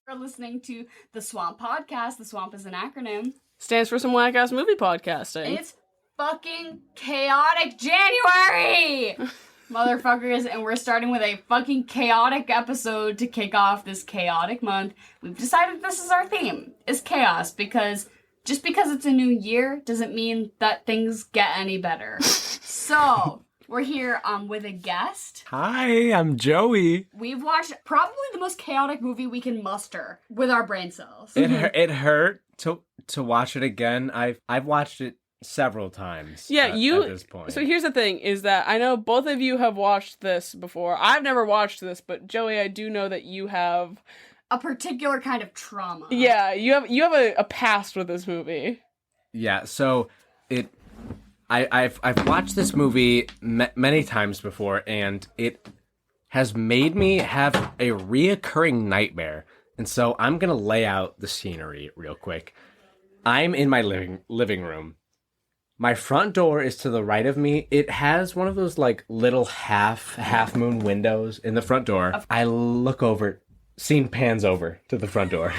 We're listening to the Swamp Podcast. The Swamp is an acronym. Stands for some whack-ass movie podcasting. It's fucking chaotic January! Motherfuckers, and we're starting with a fucking chaotic episode to kick off this chaotic month. We've decided this is our theme, is chaos, because just because it's a new year doesn't mean that things get any better. So, we're here with a guest. Hi, I'm Joey. We've watched probably the most chaotic movie we can muster with our brain cells. It hurt to watch it again. I've watched it several times. Yeah, at this point. So here's the thing, is that I know both of you have watched this before. I've never watched this, but Joey, I do know that you have a particular kind of trauma. Yeah, you have a past with this movie. Yeah, so I've watched this movie many times before, and it has made me have a reoccurring nightmare. And so I'm gonna lay out the scenery real quick. I'm in my living room. My front door is to the right of me. It has one of those like little half moon windows in the front door. I look over, scene pans over to the front door.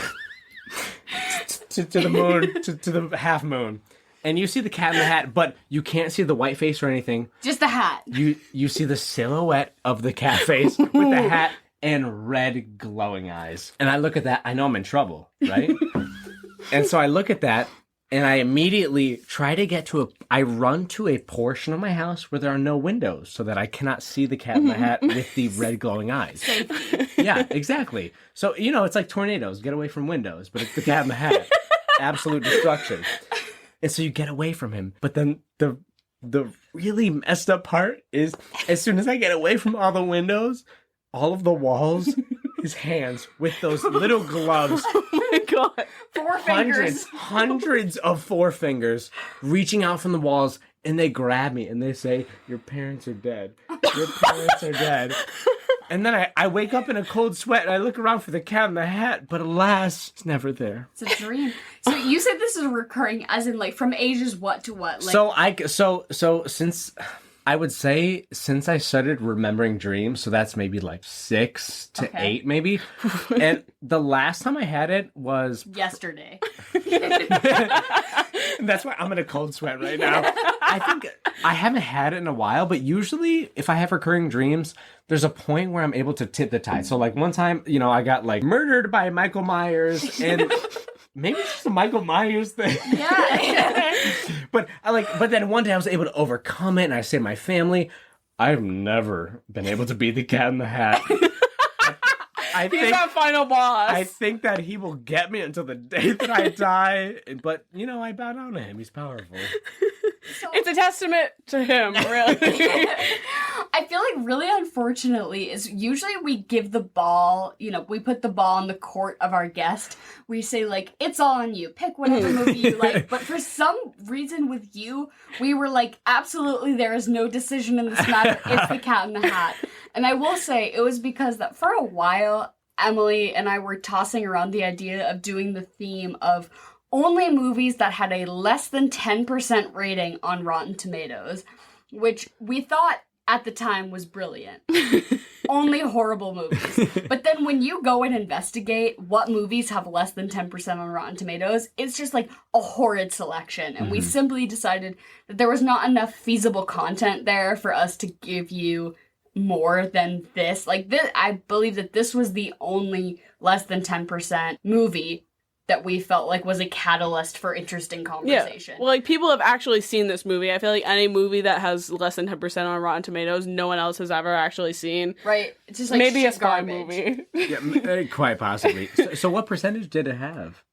to the moon, to the half moon. And you see the Cat in the Hat, but you can't see the white face or anything. Just the hat. You see the silhouette of the cat face with the hat and red glowing eyes. And I look at that, I know I'm in trouble, right? And so I look at that, and I immediately try to get to I run to a portion of my house where there are no windows so that I cannot see the Cat in the Hat with the red glowing eyes. Safety. Yeah, exactly. So, it's like tornadoes. Get away from windows, but it's the Cat in the Hat. Absolute destruction. And so you get away from him. But then the really messed up part is as soon as I get away from all the windows, all of the walls, his hands with those little gloves. Oh my god. 4 fingers. Hundreds of 4 fingers reaching out from the walls, and they grab me and they say, "Your parents are dead. Your parents are dead." And then I wake up in a cold sweat and I look around for the Cat in the Hat, but alas, it's never there. It's a dream. So you said this is recurring, as in like from ages what to what? Like, So since I would say since I started remembering dreams, so that's maybe like 6 to 8 maybe. And the last time I had it was yesterday. That's why I'm in a cold sweat right now. I think I haven't had it in a while, but usually if I have recurring dreams, there's a point where I'm able to tip the tide. So like one time, I got like murdered by Michael Myers, and maybe it's just a Michael Myers thing. Yeah. But then one day I was able to overcome it, and I saved my family. I've never been able to beat the Cat in the Hat. He's our final boss. I think that he will get me until the day that I die. But, I bow down to him. He's powerful. It's a testament to him, really. I feel like really unfortunately is usually we give the ball, we put the ball in the court of our guest. We say like, it's all on you. Pick whatever movie you like. But for some reason with you, we were like, absolutely there is no decision in this matter. It's the Cat in the Hat. And I will say it was because that for a while, Emily and I were tossing around the idea of doing the theme of only movies that had a less than 10% rating on Rotten Tomatoes, which we thought at the time was brilliant. Only horrible movies. But then when you go and investigate what movies have less than 10% on Rotten Tomatoes, it's just like a horrid selection. And we simply decided that there was not enough feasible content there for us to give you more than this. Like, I believe that this was the only less than 10% movie that we felt like was a catalyst for interesting conversation. Yeah. Well, like, people have actually seen this movie. I feel like any movie that has less than 10% on Rotten Tomatoes, no one else has ever actually seen. Right. It's just like maybe a spy garbage. movie. Yeah, quite possibly. So what percentage did it have?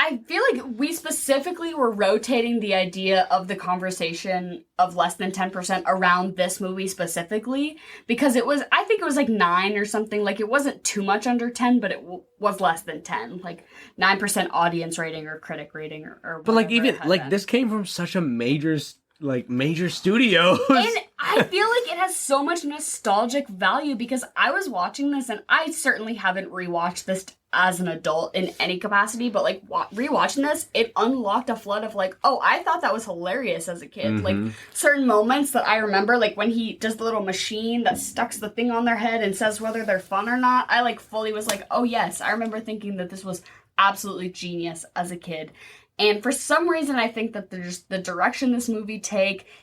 I feel like we specifically were rotating the idea of the conversation of less than 10% around this movie specifically, because I think it was like 9 or something. Like, it wasn't too much under 10, but it was less than 10. Like, 9% audience rating or critic rating or But like, whatever even, it had like, been. this came from such a major like major studios. And I feel like it has so much nostalgic value because I was watching this and I certainly haven't rewatched this as an adult in any capacity, but like rewatching this, it unlocked a flood of like, oh, I thought that was hilarious as a kid. Like certain moments that I remember, like when he does the little machine that stucks the thing on their head and says whether they're fun or not, I like fully was like, oh yes, I remember thinking that this was absolutely genius as a kid. And for some reason, I think that the direction this movie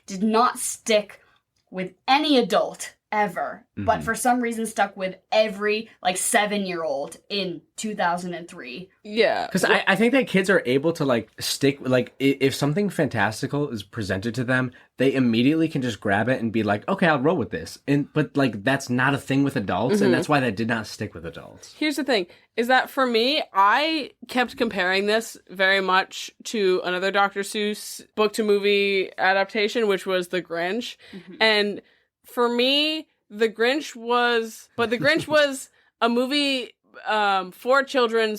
did not stick with any adult ever, but for some reason stuck with every like 7-year-old in 2003. Yeah, because I think that kids are able to like stick, like if something fantastical is presented to them, they immediately can just grab it and be like, okay, I'll roll with this. But like that's not a thing with adults, and that's why that did not stick with adults. Here's the thing, is that for me, I kept comparing this very much to another Dr. Seuss book to movie adaptation, which was The Grinch. And for me, The Grinch was a movie for children,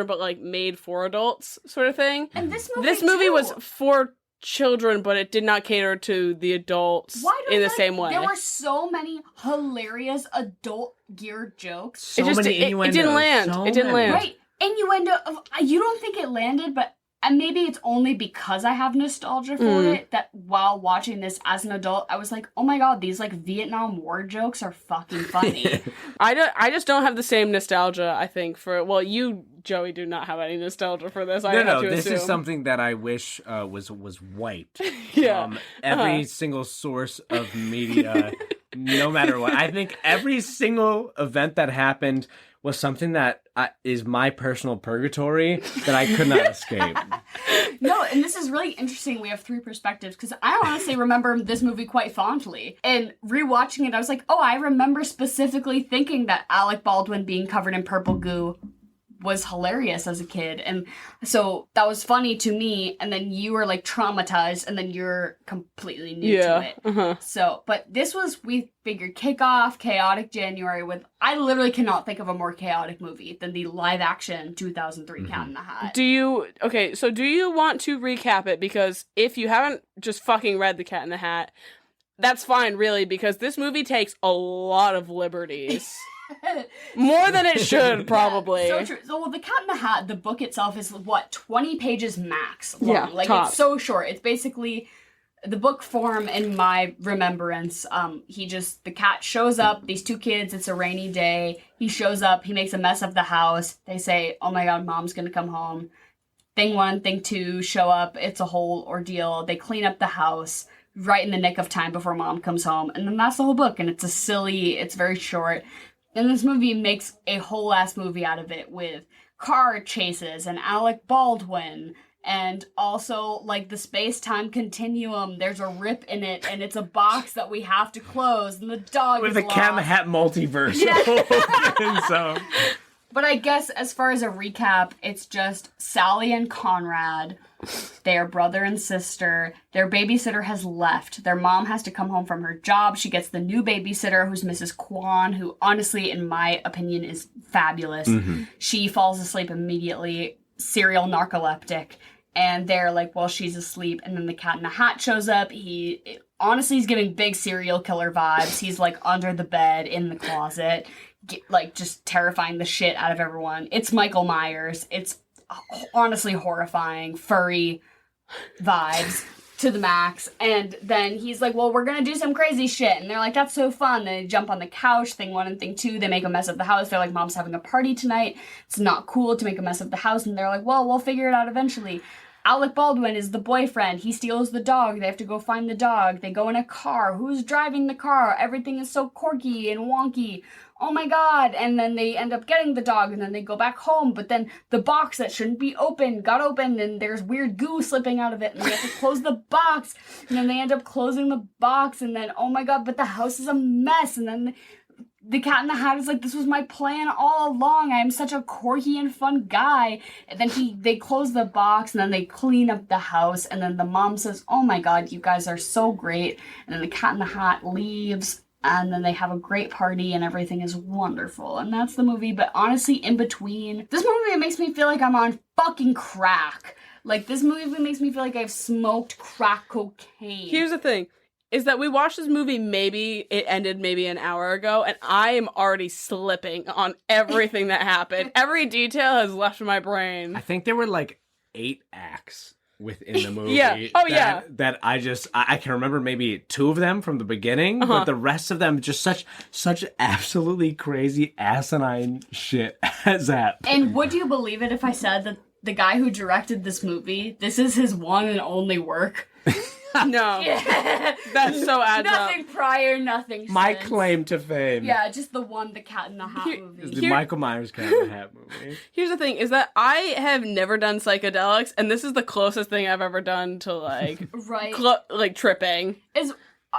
but like made for adults sort of thing. And this movie was for children, but it did not cater to the adults in the same way. There were so many hilarious adult geared jokes. It didn't land. It didn't land. Right. Innuendo. You don't think it landed, but maybe it's only because I have nostalgia for it that while watching this as an adult, I was like, oh my god, these like Vietnam War jokes are fucking funny. I just don't have the same nostalgia, I think, for, well, you, Joey, do not have any nostalgia for this. This is something that I wish was wiped from every single source of media, no matter what. I think every single event that happened was something that is my personal purgatory that I could not escape. No, and this is really interesting. We have 3 perspectives because I honestly remember this movie quite fondly. And rewatching it, I was like, oh, I remember specifically thinking that Alec Baldwin being covered in purple goo was hilarious as a kid. And so that was funny to me. And then you were like traumatized and then you're completely new to it. So, but this was, we figured, kickoff, chaotic January with, I literally cannot think of a more chaotic movie than the live action 2003 Cat in the Hat. Do you want to recap it? Because if you haven't just fucking read The Cat in the Hat, that's fine, really, because this movie takes a lot of liberties. More than it should, probably. Yeah, so true. So, well, The Cat in the Hat, the book itself is, 20 pages max long. Yeah, like, tops. It's so short. It's basically the book form in my remembrance. The cat shows up, these 2 kids, it's a rainy day. He shows up, he makes a mess of the house. They say, oh my god, mom's gonna come home. Thing 1, thing 2, show up. It's a whole ordeal. They clean up the house right in the nick of time before mom comes home. And then that's the whole book. And it's very short. And this movie makes a whole ass movie out of it with car chases and Alec Baldwin and also like the space-time continuum. There's a rip in it and it's a box that we have to close and the dog with is the lost. Cat in the Hat multiverse. So. But I guess as far as a recap, it's just Sally and Conrad. They are brother and sister. Their babysitter has left. Their mom has to come home from her job. She gets the new babysitter, who's Mrs. Kwan, who honestly, in my opinion, is fabulous. She falls asleep immediately, serial narcoleptic. And they're like, well, she's asleep. And then the Cat in the Hat shows up. Honestly, he's giving big serial killer vibes. He's like under the bed, in the closet, just terrifying the shit out of everyone. It's Michael Myers. It's honestly horrifying, furry vibes to the max. And then he's like, well, we're gonna do some crazy shit. And they're like, that's so fun. They jump on the couch, thing 1 and thing 2. They make a mess of the house. They're like, mom's having a party tonight. It's not cool to make a mess of the house. And they're like, well, we'll figure it out eventually. Alec Baldwin is the boyfriend. He steals the dog. They have to go find the dog. They go in a car. Who's driving the car? Everything is so quirky and wonky. Oh my god. And then they end up getting the dog and then they go back home. But then the box that shouldn't be open got opened and there's weird goo slipping out of it and they have to close the box. And then they end up closing the box and then, oh my god, but the house is a mess. And then the Cat in the Hat is like, this was my plan all along. I am such a quirky and fun guy. And then they close the box and then they clean up the house. And then the mom says, oh my god, you guys are so great. And then the Cat in the Hat leaves. And then they have a great party and everything is wonderful. And that's the movie. But honestly, in between, this movie, it makes me feel like I'm on fucking crack. Like, this movie makes me feel like I've smoked crack cocaine. Here's the thing. Is that we watched this movie it ended maybe an hour ago, and I am already slipping on everything that happened. Every detail has left my brain. I think there were like 8 acts within the movie. Yeah. Oh, yeah. That I can remember maybe 2 of them from the beginning, but the rest of them just such absolutely crazy asinine shit has happened. And would you believe it if I said that the guy who directed this movie, this is his one and only work? No. Yeah. That so adds up. Nothing prior, nothing My since. claim to fame. Yeah, just the one, the Cat in the Hat movie. Is the Michael Myers Cat in the Hat movie. Here's the thing, is that I have never done psychedelics, and this is the closest thing I've ever done to, like, Right. like, tripping. Is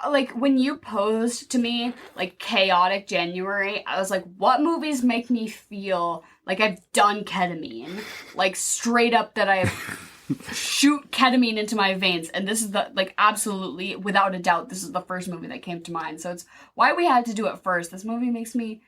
like, when you posed to me, like, Chaotic January, I was like, what movies make me feel like I've done ketamine? Like, straight up that I have shoot ketamine into my veins. And this is the, like, absolutely, without a doubt, this is the first movie that came to mind. So it's why we had to do it first. This movie makes me...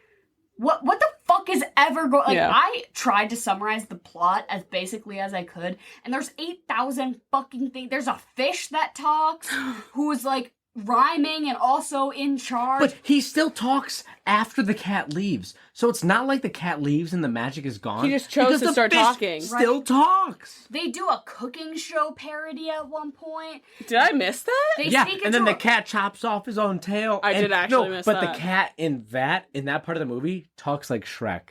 What the fuck is ever going... Like, Yeah. I tried to summarize the plot as basically as I could, and there's 8,000 fucking things. There's a fish that talks, who's, like, rhyming and also in charge. But he still talks after the cat leaves. So it's not like the cat leaves and the magic is gone. He just chose because to the start fish talking. Still talks. They do a cooking show parody at one point. Did I miss that? They Yeah, sneak and then into the cat chops off his own tail. I did actually miss but that. the cat in that part of the movie talks like Shrek.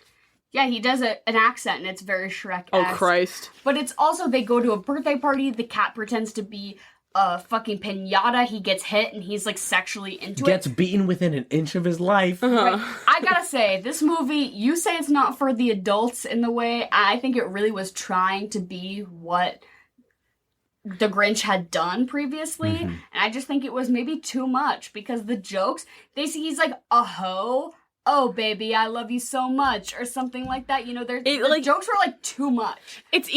Yeah, he does an accent, and it's very Shrek-esque. Oh, Christ. But it's also, they go to a birthday party, the cat pretends to be a fucking piñata, he gets hit, and he's, like, sexually into Gets it. beaten within an inch of his life. Right. I gotta say, this movie, you say it's not for the adults in the way, I think it really was trying to be what the Grinch had done previously, and I just think it was maybe too much, because the jokes, he's like, a hoe, oh baby, I love you so much, or something like that, you know, the jokes were, like, too much. It's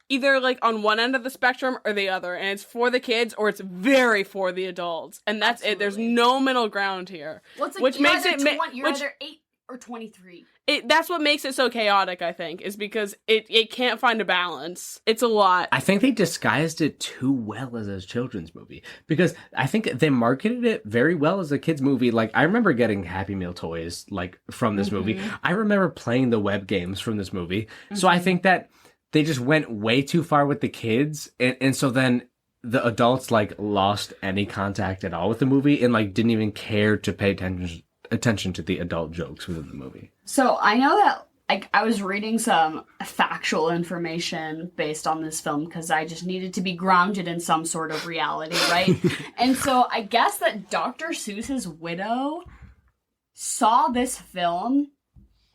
either like on one end of the spectrum or the other, and it's for the kids or it's very for the adults, and that's it. There's no middle ground here, Well, it's like, which makes it you're either 8 or 23. That's what makes it so chaotic, I think, is because it can't find a balance. It's a lot. I think they disguised it too well as a children's movie, because I think they marketed it very well as a kids movie. Like, I remember getting Happy Meal toys, like, from this movie. I remember playing the web games from this movie. So I think that they just went way too far with the kids, and so then the adults, like, lost any contact at all with the movie, and, like, didn't even care to pay attention to the adult jokes within the movie. So I know that, like, I was reading some factual information based on this film because I just needed to be grounded in some sort of reality, right? And so I guess that Dr. Seuss's widow saw this film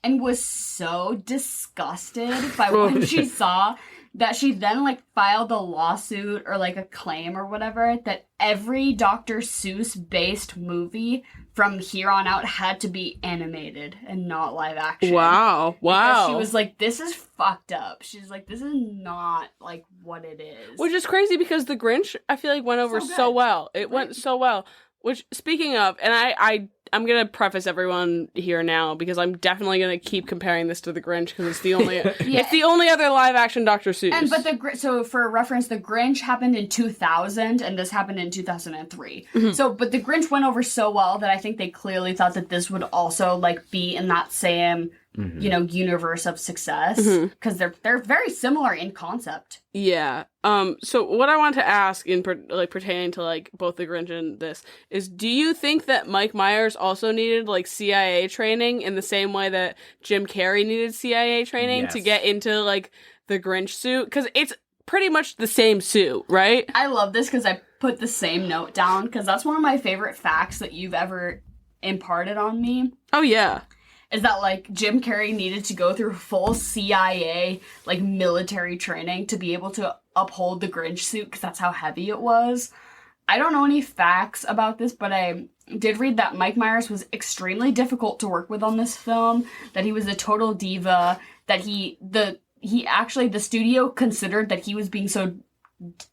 and was so disgusted by what she saw that she then, like, filed a lawsuit or, like, a claim or whatever that every Dr. Seuss-based movie from here on out had to be animated and not live action. Wow. Because she was like, this is fucked up. She's like, this is not, like, what it is. Which is crazy because The Grinch, I feel like, went over so well. It went so well. Which, speaking of, and I'm going to preface everyone here now because I'm definitely going to keep comparing this to The Grinch because it's the only it's the only other live action Dr. Seuss. But so for reference, The Grinch happened in 2000 and this happened in 2003. So, but The Grinch went over so well that I think they clearly thought that this would also, like, be in that same you know, universe of success because they're very similar in concept. Yeah. So what I want to ask pertaining to, like, both The Grinch and this is, do you think that Mike Myers also needed, like, CIA training in the same way that Jim Carrey needed CIA training to get into, like, the Grinch suit? Because it's pretty much the same suit, right? I love this because I put the same note down because that's one of my favorite facts that you've ever imparted on me. Oh, yeah. Is that, like, Jim Carrey needed to go through full CIA, like, military training to be able to uphold the Grinch suit, because that's how heavy it was. I don't know any facts about this, but I did read that Mike Myers was extremely difficult to work with on this film, that he was a total diva, that the studio considered that he was being so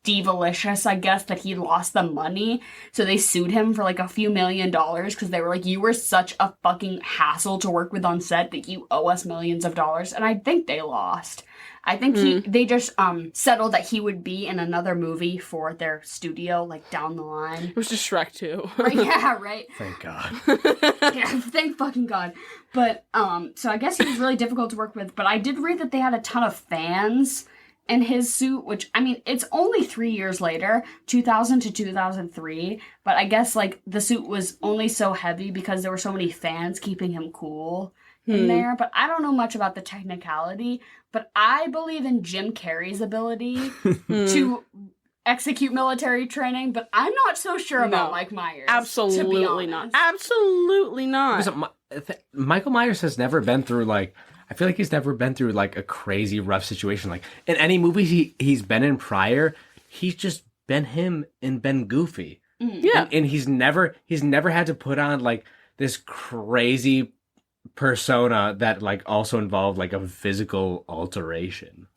divalicious, I guess, that he lost the money. So they sued him for like a few $1 million because they were like, you were such a fucking hassle to work with on set that you owe us millions of dollars. And I think they lost. I think they just settled that he would be in another movie for their studio, like, down the line. It was just Shrek 2. Right, yeah, right. Thank God. Yeah, thank fucking God. But, so I guess he was really difficult to work with, but I did read that they had a ton of fans in his suit, which, I mean, it's only 3 years later, 2000 to 2003, but I guess, like, the suit was only so heavy because there were so many fans keeping him cool in there, but I don't know much about the technicality, but I believe in Jim Carrey's ability to execute military training, but I'm not so sure about Mike Myers. Absolutely not. Absolutely not. Michael Myers has never been through, like, I feel like he's never been through, like, a crazy rough situation. Like, in any movie he's been in prior, he's just been him and been goofy. Yeah. And he's never had to put on, like, this crazy persona that, like, also involved, like, a physical alteration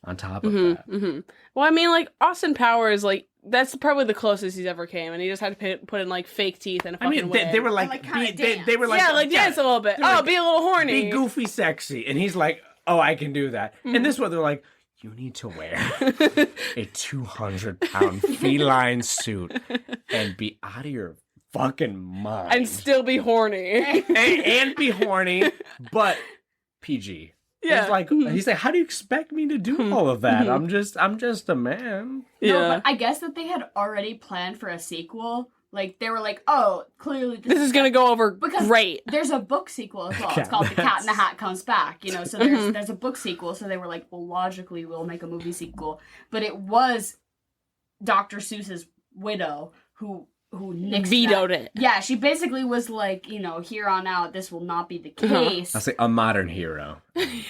on top of that. Well, I mean, like, Austin Powers, like, that's probably the closest he's ever came, and he just had to put in, like, fake teeth and a fucking wig. They were like, they were like, yeah, like, dance a little bit. Oh, like, be a little horny. Be goofy sexy. And he's like, oh, I can do that. And this one, they're like, you need to wear a 200-pound feline suit and be out of your fucking mind. And still be horny. and be horny, but PG. Yeah. He's like, how do you expect me to do all of that? I'm just a man. Yeah. No, but I guess that they had already planned for a sequel. Like, they were like, oh, clearly this is going to go over great. There's a book sequel as well. It's called The Cat in the Hat Comes Back, you know, so there's a book sequel. So they were like, well, logically, we'll make a movie sequel. But it was Dr. Seuss's widow who nixed vetoed that. it. Yeah, she basically was like, you know, here on out, this will not be the case. I'll say a modern hero.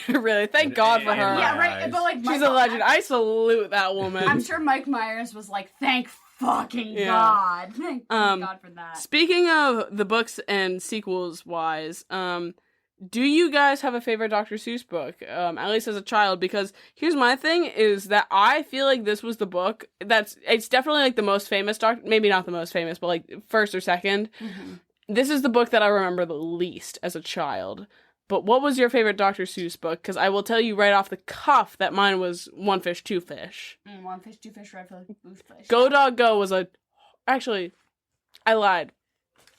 Really, thank God for her. Yeah, right. But like, she's a legend. I salute that woman. I'm sure Mike Myers was like, thank fucking God. Thank God for that. Speaking of the books and sequels wise, do you guys have a favorite Dr. Seuss book? At least as a child, because here's my thing is that I feel like this was the book it's definitely like the most famous maybe not the most famous, but like first or second. This is the book that I remember the least as a child. But what was your favorite Dr. Seuss book? Because I will tell you right off the cuff that mine was One Fish, Two Fish. One Fish, Two Fish, Red Fish. Go Dog Go was actually, I lied.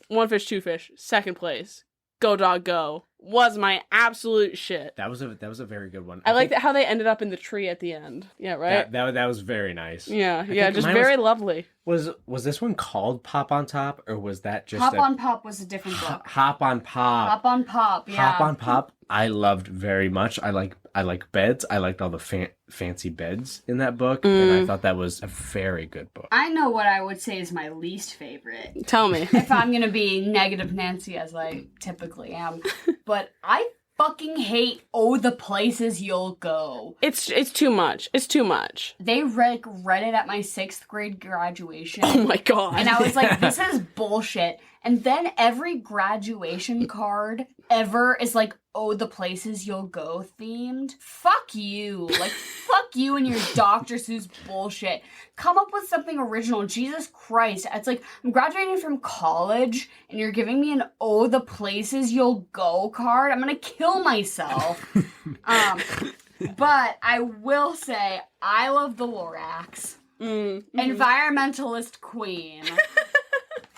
One Fish, Two Fish, second place. Go Dog Go was my absolute shit. That was a very good one. I like how they ended up in the tree at the end. Yeah, right? That was very nice. Yeah, just very lovely. Was this one called Pop on Top, or was that just Hop on Pop was a different book. Hop on Pop. Hop on Pop, yeah. Hop on Pop, I loved very much. I like beds. I liked all the fancy beds in that book, and I thought that was a very good book. I know what I would say is my least favorite. Tell me. If I'm going to be negative Nancy, as I typically am. But I fucking hate the places you'll go. It's too much. It's too much. They read it at my 6th grade graduation. Oh my God. And I was like, this is bullshit. And then every graduation card ever is like, the places you'll go themed. Fuck you. Like, fuck you and your Dr. Seuss bullshit. Come up with something original. Jesus Christ. It's like, I'm graduating from college and you're giving me an the places you'll go card. I'm gonna kill myself. But I will say, I love the Lorax. Environmentalist queen.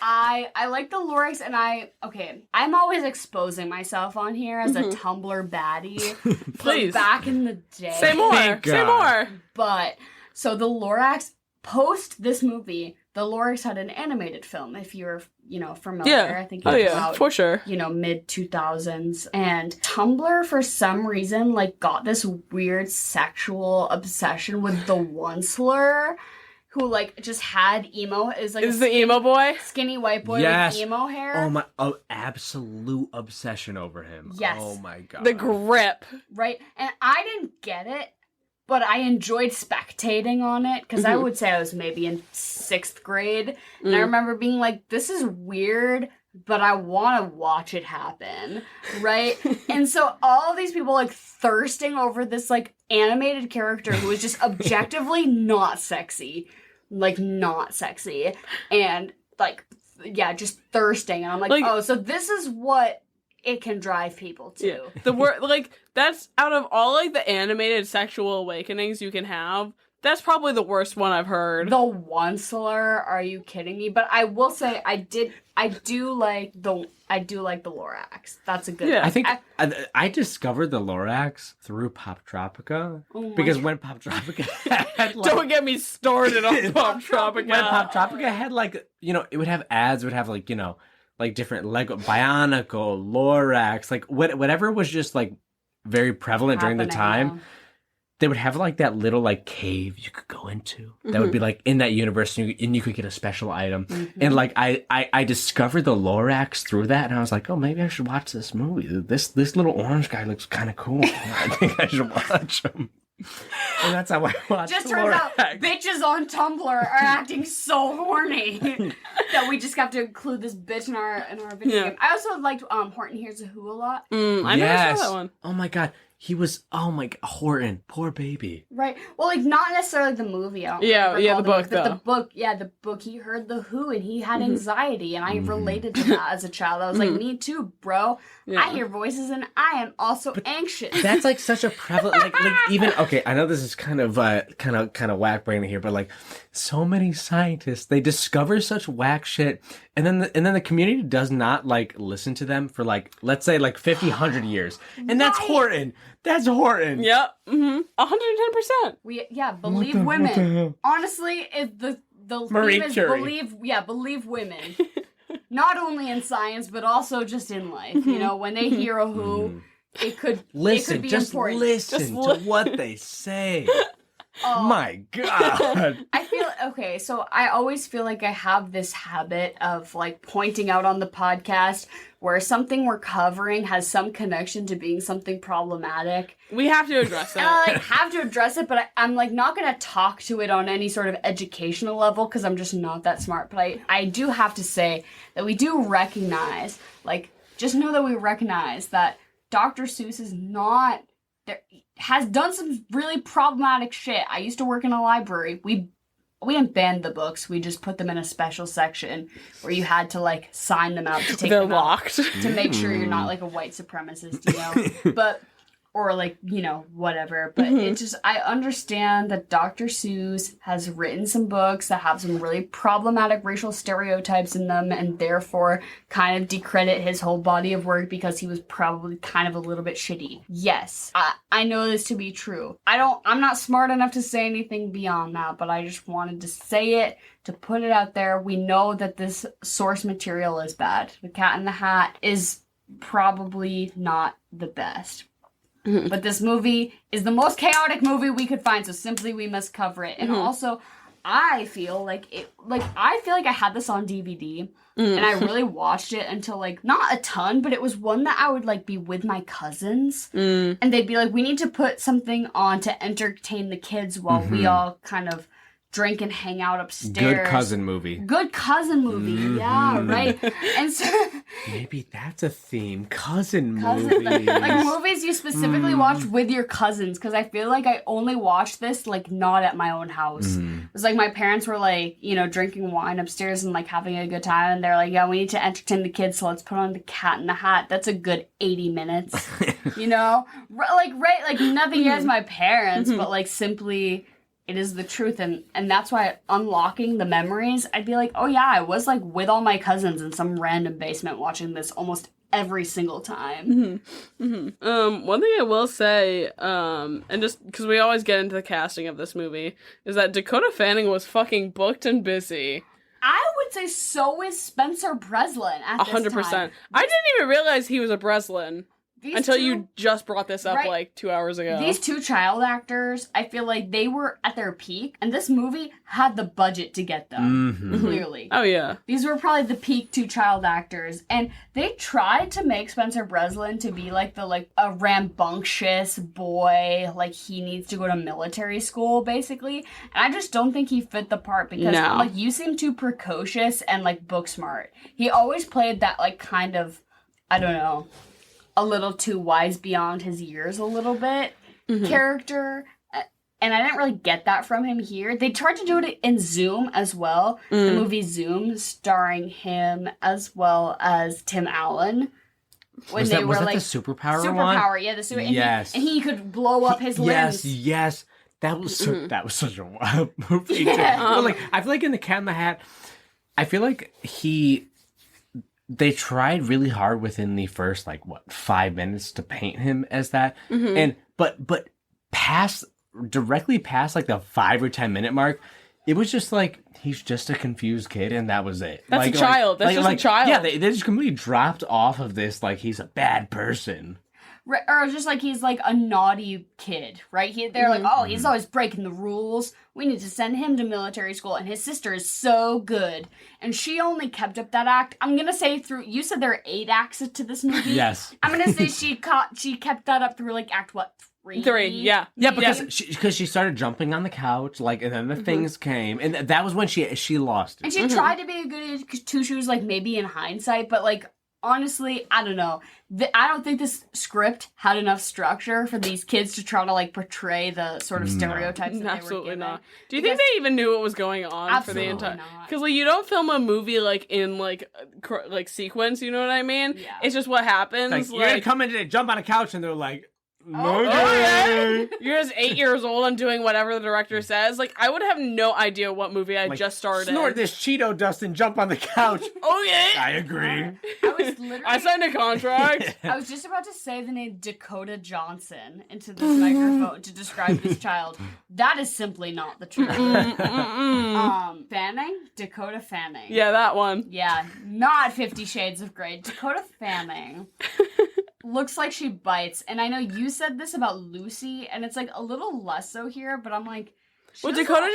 I like the Lorax, and I'm always exposing myself on here as a Tumblr baddie. Please. Back in the day. Say more. But, so the Lorax, post this movie, the Lorax had an animated film, if you're, familiar. Yeah. I think it was out, for sure. mid-2000s. And Tumblr, for some reason, got this weird sexual obsession with the Onceler, who, just had emo. Is the emo boy? Skinny white boy with emo hair. Absolute obsession over him. Yes. Oh my God. The grip. Right? And I didn't get it, but I enjoyed spectating on it, because I would say I was maybe in 6th grade, and I remember being like, this is weird, but I want to watch it happen, right? And so all of these people like thirsting over this like animated character who is just objectively not sexy, and like yeah, just thirsting, and I'm like oh, so this is what it can drive people to. Yeah. The word like that's out of all like the animated sexual awakenings you can have. That's probably the worst one I've heard. The Onceler, are you kidding me? But I will say I do like the Lorax. That's a good one. I think I discovered the Lorax through Pop Tropica. Because when Pop Tropica had like, don't get me started on Pop Tropica. When Pop Tropica had like, you know, it would have ads, would have like, you know, like different Lego Bionicle, Lorax, like whatever was just like very prevalent during the time. They would have like that little like cave you could go into that would be like in that universe, and you could get a special item. And like I discovered the Lorax through that, and I was like, oh, maybe I should watch this movie. This little orange guy looks kind of cool. I think I should watch him. And that's how I watched. Just turns out bitches on Tumblr are acting so horny that we just have to include this bitch in our video game. I also liked Horton Hears a Who a lot. I never saw that one. Oh my god. He was, oh my god, Horton, poor baby. Right. Well, like, not necessarily the movie. I don't the book, but the book, he heard the Who, and he had anxiety, and I related to that as a child. I was like, me too, bro. Yeah. I hear voices, and I am also anxious. That's, like, such a prevalent, like even, okay, I know this is kind of whack brain here, but, like, so many scientists, they discover such whack shit, and then the community does not, like, listen to them for, like, let's say, like, 50, 100 years. And that's Horton. That's Horton. Yep. 110%. Believe women. Honestly, the Marie theme is Curie. believe women. Not only in science, but also just in life. You know, when they hear a Who, it could be important. Listen to what they say. Oh my god. I feel okay, so I always feel like I have this habit of like pointing out on the podcast where something we're covering has some connection to being something problematic. We have to address it. And I like have to address it, but I'm like not gonna talk to it on any sort of educational level because I'm just not that smart. But I do have to say that we do recognize, like, just know that we recognize that Dr. Seuss is not has done some really problematic shit. I used to work in a library. We didn't ban the books. We just put them in a special section where you had to like sign them out to take They're them locked. out to make sure you're not like a white supremacist, you know. But or like, you know, whatever. But it just, I understand that Dr. Seuss has written some books that have some really problematic racial stereotypes in them and therefore kind of decredit his whole body of work because he was probably kind of a little bit shitty. Yes, I know this to be true. I'm not smart enough to say anything beyond that, but I just wanted to say it, to put it out there. We know that this source material is bad. The Cat in the Hat is probably not the best. But this movie is the most chaotic movie we could find, so simply we must cover it. And also, I feel like I had this on DVD, and I really watched it until, like, not a ton, but it was one that I would, like, be with my cousins, and they'd be like, we need to put something on to entertain the kids while we all kind of drink and hang out upstairs. Good cousin movie. Yeah, right. And so maybe that's a theme. Cousin movie. Like movies you specifically watch with your cousins, because I feel like I only watched this like not at my own house. It was like my parents were like, you know, drinking wine upstairs and like having a good time, and they're like, yeah, we need to entertain the kids, so let's put on the Cat in the Hat. That's a good 80 minutes. You know? Like nothing against my parents, but like simply it is the truth, and that's why unlocking the memories, I'd be like, oh yeah, I was like with all my cousins in some random basement watching this almost every single time. One thing I will say, and just because we always get into the casting of this movie, is that Dakota Fanning was fucking booked and busy. I would say so is Spencer Breslin at this 100%. time. I didn't even realize he was a Breslin. Until you just brought this up Right. like 2 hours ago. These two child actors, I feel like they were at their peak, and this movie had the budget to get them, clearly. Oh, yeah. These were probably the peak two child actors, and they tried to make Spencer Breslin to be like a rambunctious boy, like he needs to go to military school, basically. And I just don't think he fit the part because I'm like, you seem too precocious and like book smart. He always played that like kind of, I don't know, a little too wise beyond his years a little bit character. And I didn't really get that from him here. They tried to do it in Zoom as well. The movie Zoom, starring him as well as Tim Allen. When was they that were the like superpower one? Superpower, yeah, the super. Yes. And he could blow up his limbs. Yes. That was such a wild movie. Yeah. But like, I feel like in The Cat in the Hat, I feel like they tried really hard within the first 5 minutes to paint him as that, and but directly past like the 5 or 10 minute mark, it was just like he's just a confused kid, and that was it. That's a child. That's just a child. Yeah, they just completely dropped off of this like he's a bad person. Or just like he's like a naughty kid, right? They're like, oh, he's always breaking the rules. We need to send him to military school. And his sister is so good. And she only kept up that act. I'm going to say you said there are 8 acts to this movie. Yes. I'm going to say she kept that up through like act, what, 3? 3, yeah. Yeah, because she started jumping on the couch, and then the things came. And that was when she lost it. And she tried to be a good two shoes, like maybe in hindsight, but like, honestly, I don't know. I don't think this script had enough structure for these kids to try to like portray the sort of stereotypes that they were Absolutely given. not. Do you think they even knew what was going on for the entire? Because like you don't film a movie like in like sequence. You know what I mean? Yeah. It's just what happens. Like, you're gonna come in and jump on a couch, and they're like, Oh, yeah. You're just 8 years old and doing whatever the director says. Like, I would have no idea what movie I just started. Snort this Cheeto dust and jump on the couch. Okay. I agree. I signed a contract. I was just about to say the name Dakota Johnson into this microphone to describe this child. That is simply not the truth. Fanning? Dakota Fanning. Yeah, that one. Yeah, not 50 Shades of Grey. Dakota Fanning. Looks like she bites. And I know you said this about Lucy, and it's like a little less so here, but I'm like... Well, Dakota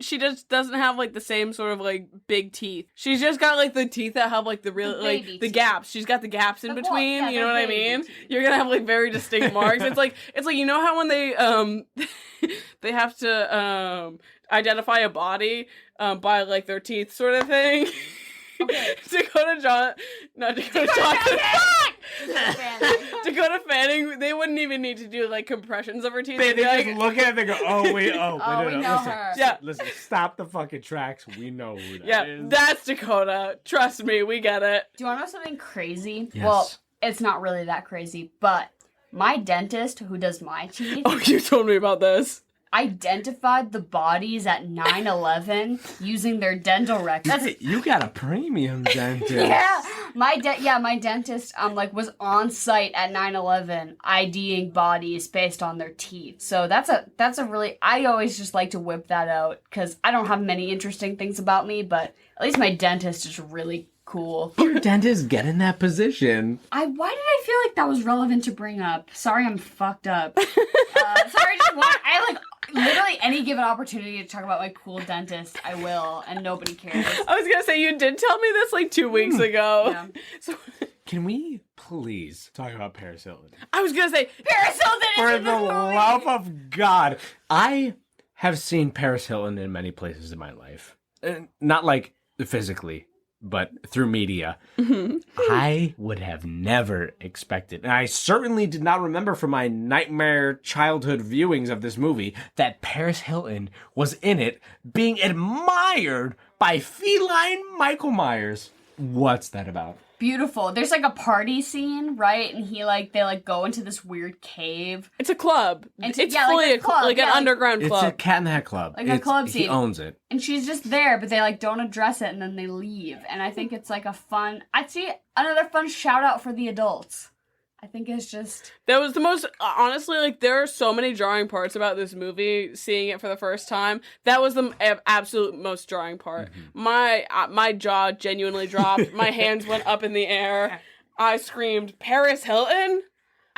she just doesn't have like the same sort of like big teeth. She's just got like the teeth that have like the real like the gaps. She's got the gaps in between. You know what I mean? Teeth. You're gonna have like very distinct marks. It's like you know how when they they have to identify a body by like their teeth sort of thing. Okay. Dakota Fanning, they wouldn't even need to do like compressions of her teeth. They just look at it and go, oh, wait, no. Listen, yeah. Listen, stop the fucking tracks. We know who that is. That's Dakota. Trust me, we get it. Do you want to know something crazy? Yes. Well, it's not really that crazy, but my dentist who does my teeth... Oh, you told me about this. Identified the bodies at 9/11 using their dental records. You got a premium dentist. Yeah, my dentist was on site at 9/11 IDing bodies based on their teeth. So that's a really, I always just like to whip that out because I don't have many interesting things about me, but at least my dentist is really cool. Your dentist get in that position. Why did I feel like that was relevant to bring up? Sorry, I'm fucked up. Literally any given opportunity to talk about my cool dentist, I will, and nobody cares. I was gonna say, you did tell me this like 2 weeks ago. Yeah. So, can we please talk about Paris Hilton? I was gonna say, Paris Hilton is For in the this movie! love of God. I have seen Paris Hilton in many places in my life. Not like physically, but through media. I would have never expected, and I certainly did not remember from my nightmare childhood viewings of this movie, that Paris Hilton was in it being admired by feline Michael Myers. What's that about? Beautiful. There's like a party scene, right? And they go into this weird cave. It's a club. And it's fully an underground club. It's a Cat in the Hat club. Like a club scene. He owns it. And she's just there, but they don't address it, and then they leave. And I think it's like I'd see another fun shout out for the adults. I think it's just... That was the most... Honestly, there are so many jarring parts about this movie, seeing it for the first time. That was the absolute most jarring part. Mm-hmm. My jaw genuinely dropped. My hands went up in the air. I screamed, Paris Hilton?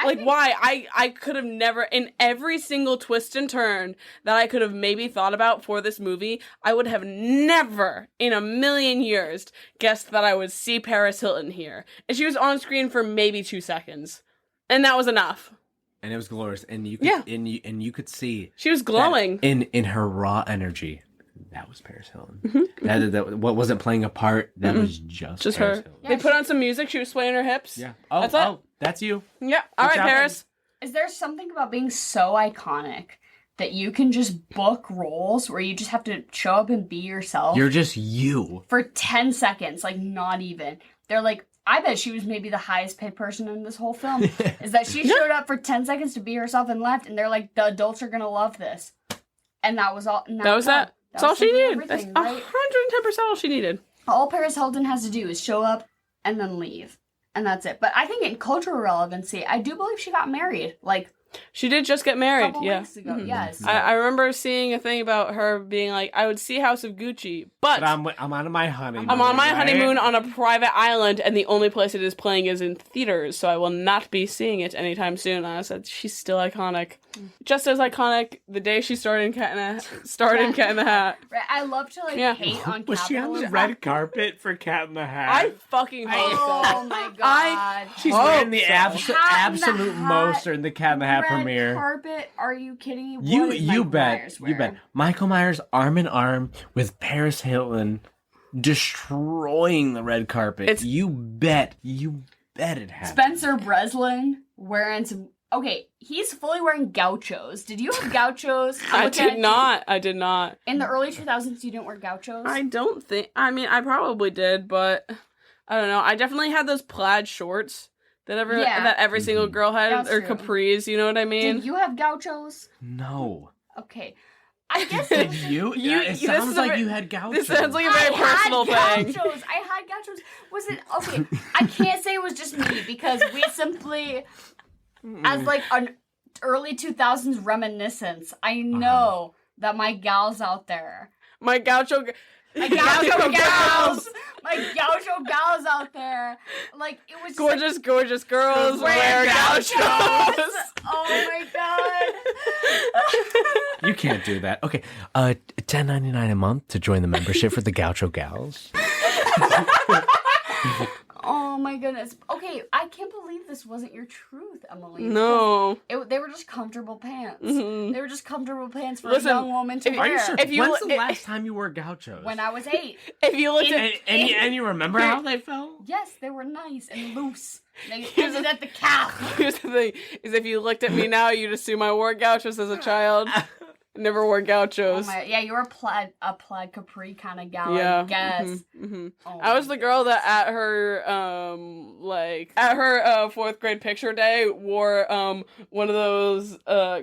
Like, why? I could have never, in every single twist and turn that I could have maybe thought about for this movie, I would have never in a million years guessed that I would see Paris Hilton here. And she was on screen for maybe 2 seconds. And that was enough. And it was glorious. And you could, and you could see she was glowing in her raw energy. That was Paris Hilton. That what wasn't playing a part. That was just Paris her. Hilton. Yeah, they put on some music. She was swaying her hips. Yeah. That's you. Yeah. All right, job. Paris. Is there something about being so iconic that you can just book roles where you just have to show up and be yourself? You're just you. For 10 seconds, like not even. They're like, I bet she was maybe the highest paid person in this whole film. Is that she showed up for 10 seconds to be herself and left, and they're like, the adults are gonna love this. And that was all. That was that. That's all she needed. That's 110% right? all she needed. All Paris Hilton has to do is show up and then leave. And that's it. But I think in cultural relevancy, I do believe she got married. Like, she did just get married. couple Yeah. weeks ago. Yes. I remember seeing a thing about her being like, I would see House of Gucci, but I'm on my honeymoon. I'm on my right? honeymoon on a private island, and the only place it is playing is in theaters, so I will not be seeing it anytime soon. And I said, she's still iconic. Just as iconic the day she started in Cat in the Hat. Right, I love to hate on Was she on the capitalism. red carpet for Cat in the Hat? I fucking hope so. Oh my god. She's wearing the Cat in the absolute Hat, most during the Cat in the Hat Red premiere. carpet? Are you kidding me? What You is you Mike bet Myers you bet wearing? Michael Myers arm in arm with Paris Hilton destroying the red carpet. You bet it happened. Spencer Breslin wearing some. Okay, he's fully wearing gauchos. Did you have gauchos? I did not. In the early 2000s, you didn't wear gauchos? I don't think. I mean, I probably did, but I don't know. I definitely had those plaid shorts that every single girl had, That's or true. capris. You know what I mean? Did you have gauchos? No. Okay. I guess Did you? You- It this sounds is a like ve- you had gauchos. This sounds like a very personal had thing. gauchos. I had gauchos. Was it okay? I can't say it was just me because we simply, as like an early 2000s reminiscence, I know that my gals out there, My gaucho. my gaucho gals, my gaucho gals out there, like it was Gorgeous girls Wear wear gauchos. gauchos. Oh my god. You can't do that. Okay, $10.99 a month to join the membership for the Gaucho Gals. Oh my goodness. Okay, I can't believe this wasn't your truth, Emily. No. They were just comfortable pants. Mhm. They were just comfortable pants for Listen, a young woman to if- wear. Are you sure? If you When's look- the last time you wore Gauchos? When I was 8. If you looked at and you remember how they felt? Yes, they were nice and loose. They Here's ended the- at the calf. here's the thing: is if you looked at me now, you'd assume I wore gauchos as a child. Never wore Oh gauchos. my, yeah, you were a plaid capri kind of gal, Yeah. I guess. Oh I was my the girl that at her fourth grade picture day wore one of those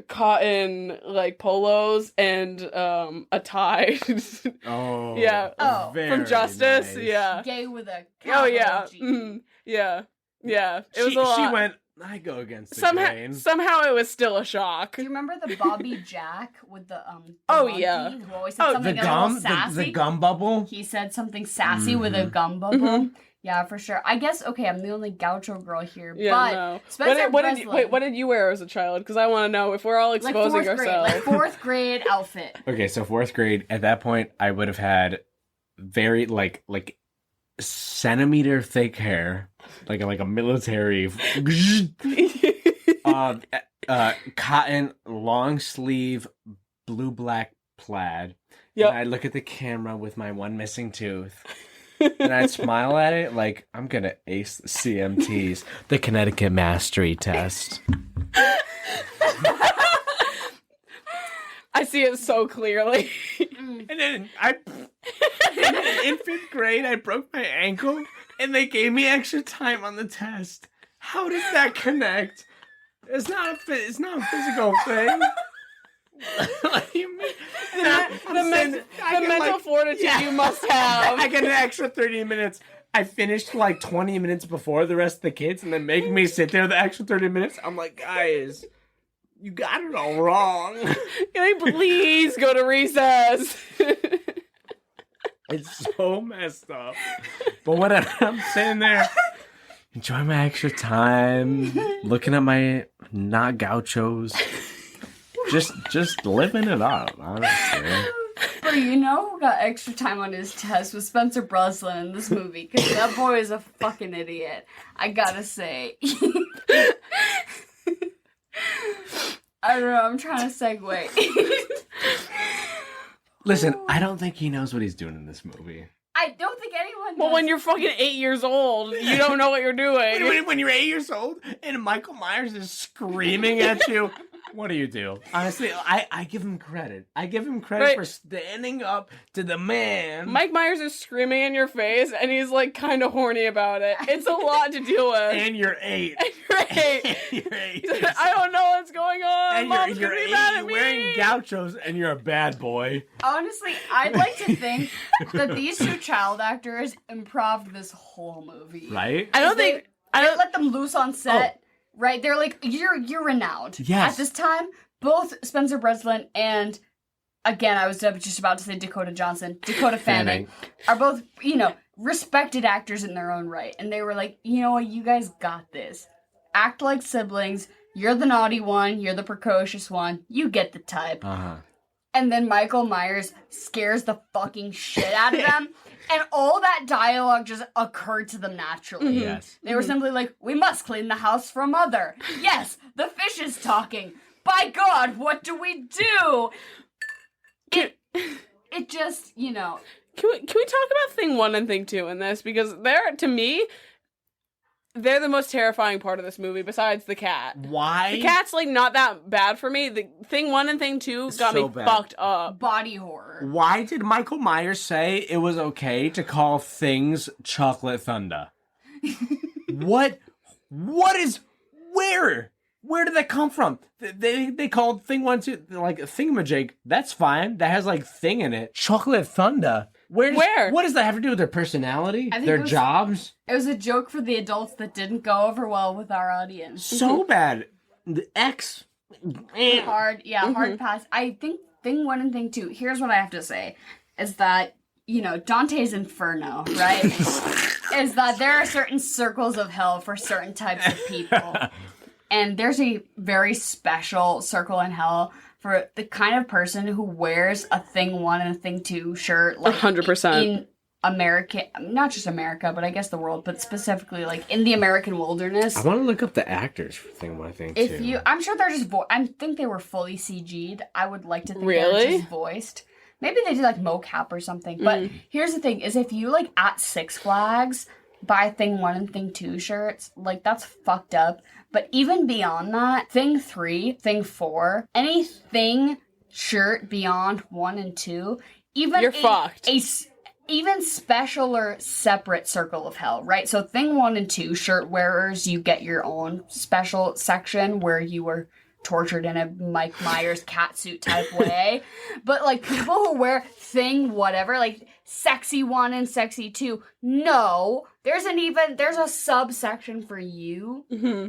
cotton like polos and a tie. Oh. Yeah. Oh. From Justice. nice. Yeah. gay with a Oh yeah. capital G. Mhm. Yeah. Yeah. It was She a lot. she went, I go against the grain. Somehow it was still a shock. Do you remember the Bobby Jack with the Oh, monkey yeah. who always said Oh, something The a little gum, sassy? the gum bubble. He said something sassy with a gum bubble. Mhm. Yeah, for sure. I guess okay, I'm the only gaucho girl here, Yeah, but no. Spencer Breslin, What did you wear as a child? Because I want to know if we're all like exposing fourth grade, ourselves. like fourth grade outfit. Okay, so fourth grade. At that point, I would have had very like centimeter thick hair, like a military. Cotton long sleeve blue black plaid. Yep. And I'd look at the camera with my one missing tooth. And I'd smile at it like I'm gonna ace the CMTs, the Connecticut Mastery Test. I see it so clearly. And then in fifth grade, I broke my ankle, and they gave me extra time on the test. How does that connect? It's not a physical thing. What do you mean? The mental fortitude you must have. I get an extra 30 minutes. I finished like 20 minutes before the rest of the kids, and then make me sit there the extra 30 minutes. I'm like, guys, you got it all wrong. Can I please go to recess? It's so messed up. But whatever, I'm sitting there. enjoy my extra time, looking at my not gauchos, just living it up, honestly. But you know who got extra time on his test was Spencer Breslin in this movie, because that boy is a fucking idiot. I gotta say. I don't know, I'm trying to segue. Listen, I don't think he knows what he's doing in this movie. I don't think anyone does. Well, when you're fucking 8 years old, you don't know what you're doing. When you're 8 years old and Michael Myers is screaming at you, what do? Honestly, I give him credit. I give him credit Right. for standing up to the man. Mike Myers is screaming in your face, and he's like kind of horny about it. It's a lot to deal with. And you're 8. Right. You're 8. He's like, I don't know what's going on. And Mom's you're gonna 8, be mad at you're me. wearing gauchos, and you're a bad boy. Honestly, I'd like to think that these two child actors improv'd this whole movie. Right? I don't They think. I don't. let them loose on set. Right? They're like, you're renowned. Yes. At this time, both Spencer Breslin and, again, I was just about to say Dakota Fanning, are both, respected actors in their own right. And they were like, you know what, you guys got this. Act like siblings. You're the naughty one. You're the precocious one. You get the type. Uh-huh. And then Michael Myers scares the fucking shit out of them. And all that dialogue just occurred to them naturally. Mm-hmm. Yes. They were simply like, we must clean the house for Mother. Yes, the fish is talking. By God, what do we do? It just, Can we talk about thing 1 and thing 2 in this? Because to me, they're the most terrifying part of this movie besides the cat. Why? The cat's like not that bad for me. The thing 1 and thing 2 got So me bad. fucked up. body horror. Why did Michael Myers say it was okay to call things chocolate thunder? What is, where did that come from? They called thing 1, 2, like a thingamajig. That's fine. That has like thing in it. Chocolate thunder. Where? What does that have to do with their personality? I think Their it was- jobs? It was a joke for the adults that didn't go over well with our audience. So bad. The X. Hard pass. I think thing 1 and thing 2, here's what I have to say, is that, Dante's Inferno, right? is that there are certain circles of hell for certain types of people. And there's a very special circle in hell for the kind of person who wears a thing 1 and a thing 2 shirt, like 100%. in America, not just America, but I guess the world, but specifically like in the American wilderness. I want to look up the actors for thing 1, thing 2. I'm sure they're just I think they were fully CG'd. I would like to think they Really? were just voiced. Maybe they did like mocap or something. But here's the thing: is if you like at Six Flags buy thing 1 and thing 2 shirts, like that's fucked up. But even beyond that, thing 3, thing 4, anything shirt beyond 1 and 2, even You're fucked. Even special or separate circle of hell, right? So thing 1 and 2, shirt wearers, you get your own special section where you were tortured in a Mike Myers catsuit type way. But like people who wear thing whatever, like sexy 1 and sexy 2, no, there's a subsection for you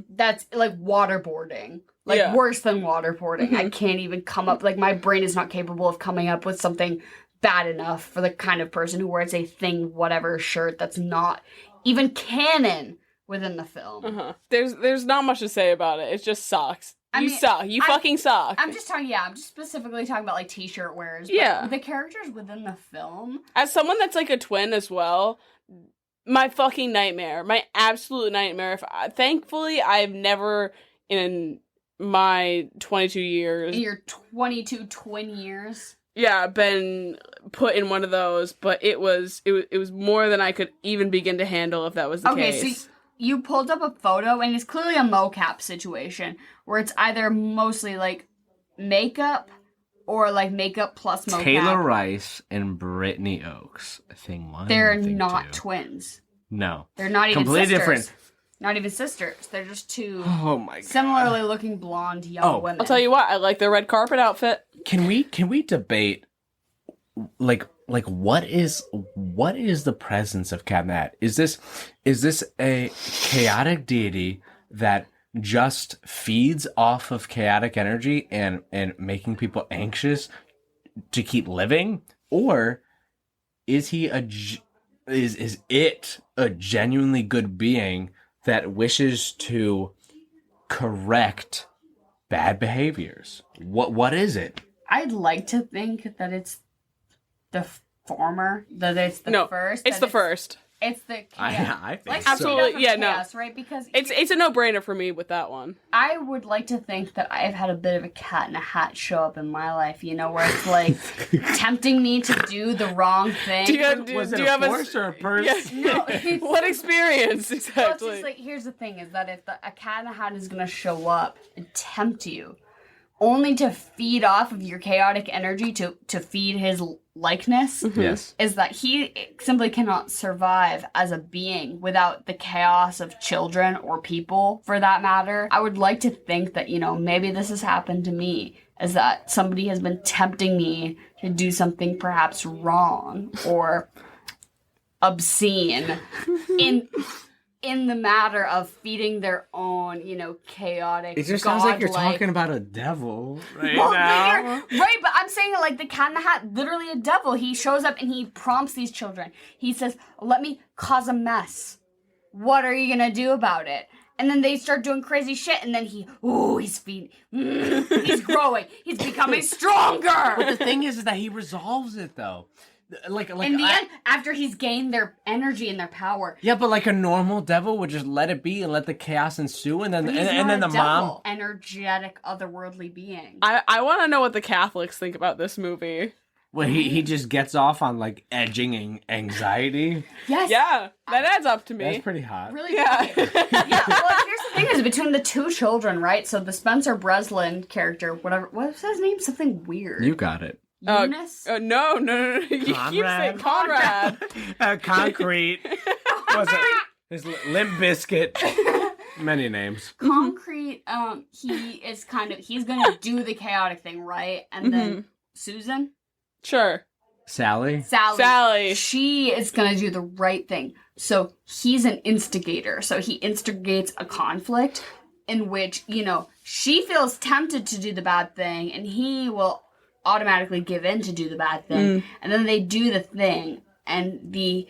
that's like waterboarding. Like Yeah. worse than waterboarding. I can't even come up, like my brain is not capable of coming up with something bad enough for the kind of person who wears a thing whatever shirt that's not even canon within the film. There's not much to say about it. It just sucks. I You mean, suck. You fucking suck. I'm just specifically talking about like t-shirt wearers. But Yeah. the characters within the film. As someone that's like a twin as well, my fucking nightmare, my absolute nightmare. Thankfully, I've never in my 22 years, In your 22 twin years. been put in one of those. But it was more than I could even begin to handle if that was the Okay, case. so you pulled up a photo, and it's clearly a mocap situation where it's either mostly like makeup or like makeup plus mocap. Taylor Rice and Brittany Oakes. Thing 1. They're and thing not 2. twins. No. They're not even Completely sisters. different. Not even sisters. They're just two Oh my god. similarly looking blonde young women. I'll tell you what, I like their red carpet outfit. Can we debate like what is the presence of Catnat? Is this a chaotic deity that just feeds off of chaotic energy and making people anxious to keep living, or is he is it a genuinely good being that wishes to correct bad behaviors? What is it? I'd like to think that it's the former, that it's the first. It's the first. It's the chaos. I think like so. Absolutely, yeah, chaos, right? Because It's a no-brainer for me with that one. I would like to think that I've had a bit of a cat in a hat show up in my life, you know, where it's like tempting me to do the wrong thing. Was it a force or a purse? Yes. No, What experience Well, it's exactly? just like, here's the thing, is that if a cat in a hat is going to show up and tempt you, only to feed off of your chaotic energy to feed his likeness, Yes. is that he simply cannot survive as a being without the chaos of children or people, for that matter. I would like to think that, you know, maybe this has happened to me, is that somebody has been tempting me to do something perhaps wrong or obscene in the matter of feeding their own, you know, chaotic. It just sounds like you're godlike- talking about a devil right Well, now. right, but I'm saying like the Cat in the Hat, literally a devil. He shows up and he prompts these children. He says, "Let me cause a mess. What are you gonna do about it?" And then they start doing crazy shit, and then he's feeding, he's growing, he's becoming stronger. But the thing is that he resolves it though. Like In the end, after he's gained their energy and their power. Yeah, but like a normal devil would just let it be and let the chaos ensue, and then He's and then the not a devil. mom. Energetic, otherworldly being. I want to know what the Catholics think about this movie. Well, he just gets off on like edging anxiety. Yes. Yeah, that adds up to me. That's pretty hot. Really? Yeah. Yeah, well, here's the thing is, between the two children, right? So the Spencer Breslin character, whatever, what's his name? Something weird. You got it. Eunice? No. You keep saying Conrad. Concrete. Was it his Limp Biscuit? Many names. Concrete, he's gonna do the chaotic thing, right? And then Susan? Sure. Sally. Sally. She is gonna do the right thing. So he's an instigator. So he instigates a conflict in which, you know, she feels tempted to do the bad thing, and he will automatically give in to do the bad thing, and then they do the thing, and the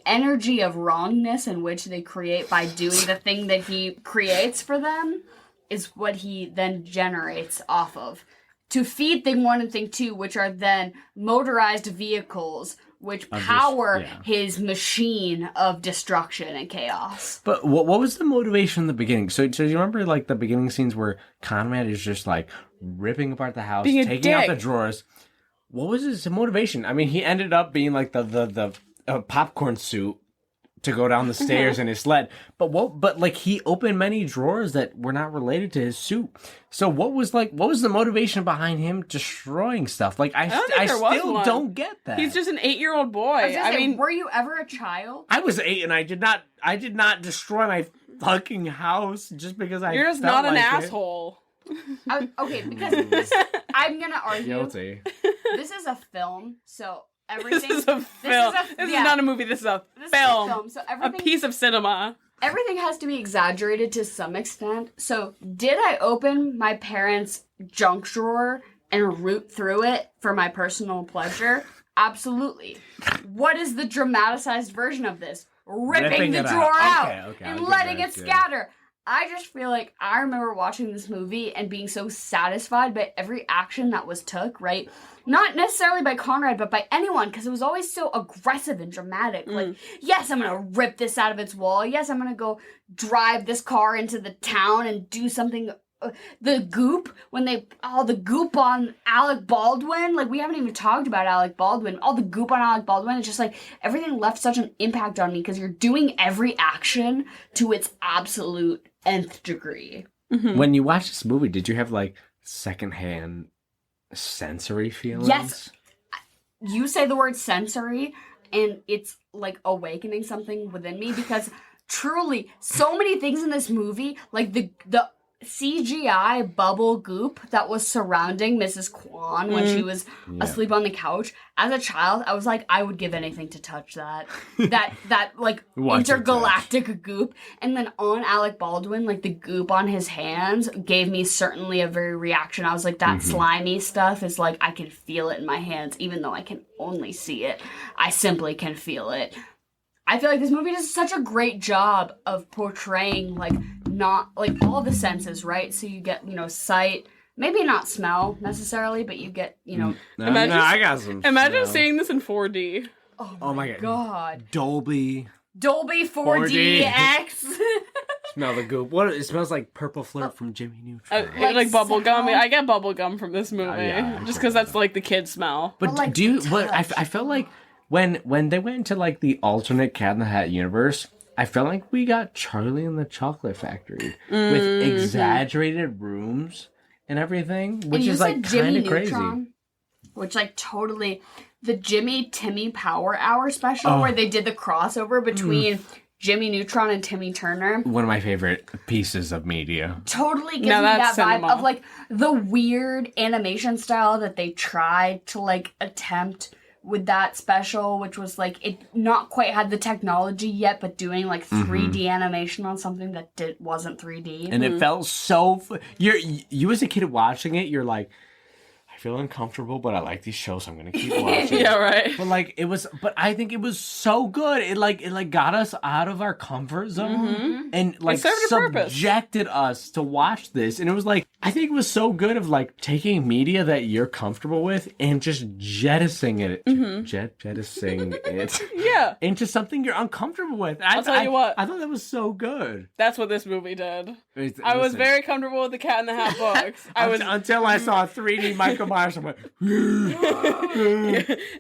energy of wrongness in which they create by doing the thing that he creates for them is what he then generates off of to feed thing one and thing two, which are then motorized vehicles which power his machine of destruction and chaos. But what was the motivation in the beginning? So you remember like the beginning scenes where Conrad is just like ripping apart the house, Being a taking out dick. the drawers. What was his motivation? I mean, he ended up being like the popcorn suit to go down the stairs in his sled. But like he opened many drawers that were not related to his suit. So what was the motivation behind him destroying stuff? Like I don't think there was still one. don't get that. He's just an 8-year-old boy. I was gonna I say, mean, were you ever a child? I was 8 and I did not destroy my fucking house just because I you're just felt not an like it. asshole. Okay, because I'm gonna argue. Guilty. This is a film, so everything. This is a film. This is not a movie. This is a film. So A everything. piece of cinema. Everything has to be exaggerated to some extent. So, did I open my parents' junk drawer and root through it for my personal pleasure? Absolutely. What is the dramatized version of this? Ripping the it drawer out. out Okay, and I'll give letting that it to you. scatter. I just feel like I remember watching this movie and being so satisfied by every action that was took, right? Not necessarily by Conrad, but by anyone, because it was always so aggressive and dramatic. Like, yes, I'm gonna rip this out of its wall. Yes, I'm gonna go drive this car into the town and do something. The goop, the goop on Alec Baldwin, like, we haven't even talked about Alec Baldwin. All the goop on Alec Baldwin, it's just like, everything left such an impact on me, because you're doing every action to its absolute nth degree. When you watched this movie, did you have like secondhand sensory feelings? Yes. You say the word sensory, and it's like awakening something within me, because truly, so many things in this movie, like the CGI bubble goop that was surrounding Mrs. Kwan when she was asleep on the couch. As a child, I was like, I would give anything to touch that. that like Watch it intergalactic goop. And then on Alec Baldwin, like the goop on his hands gave me certainly a very reaction. I was like, that slimy stuff is like, I can feel it in my hands, even though I can only see it. I simply can feel it. I feel like this movie does such a great job of portraying, like, not, like, all the senses, right? So you get, sight, maybe not smell necessarily, but you get, No, Imagine- I got some. Imagine smell. seeing this in 4D. oh my god. Dolby. Dolby 4D. 4DX. Smell the goop. What? It smells like purple flirt from Jimmy Neutron. Like bubble gum. sound. I get bubble gum from this movie. yeah, I just get because that's like the kid smell. But like, do you? But touch. I felt like when they went into like the alternate Cat in the Hat universe, I felt like we got Charlie and the Chocolate Factory with exaggerated rooms and everything, which And is like kind of crazy. Neutron, which like totally the Jimmy Timmy Power Hour special where they did the crossover between Jimmy Neutron and Timmy Turner. One of my favorite pieces of media. Totally gives Now me that that's vibe cinema. of like the weird animation style that they tried to like attempt with that special, which was like it not quite had the technology yet, but doing like 3D animation on something that wasn't 3D. And it felt so. You as a kid watching it, you're like, I feel uncomfortable, but I like these shows. So I'm gonna keep watching. Yeah, right. But like it was, but I think it was so good. It got us out of our comfort zone and like served a purpose. subjected us to watch this. And it was like I think it was so good of like taking media that you're comfortable with and just jettisoning it, jettisoning it Yeah. into something you're uncomfortable with. I'll tell you what. I thought that was so good. That's what this movie did. I was Listen, very comfortable with the Cat in the Hat books. I was until I saw 3D Michael Myers. I went,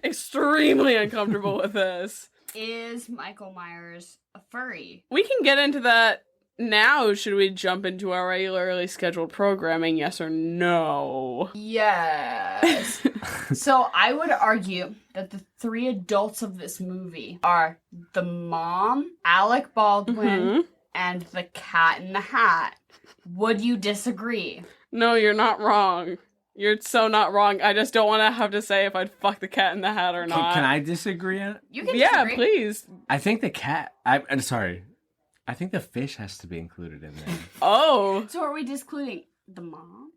extremely uncomfortable with this. Is Michael Myers a furry? We can get into that now. Should we jump into our regularly scheduled programming? Yes or no? Yes. So I would argue that the three adults of this movie are the mom, Alec Baldwin, and the Cat in the Hat. Would you disagree? No, you're not wrong. You're so not wrong. I just don't want to have to say if I'd fuck the Cat in the Hat or not. Can I disagree? You can Yeah, disagree. please. I think the cat. I'm sorry. I think the fish has to be included in there. Oh. So are we discluding the mom?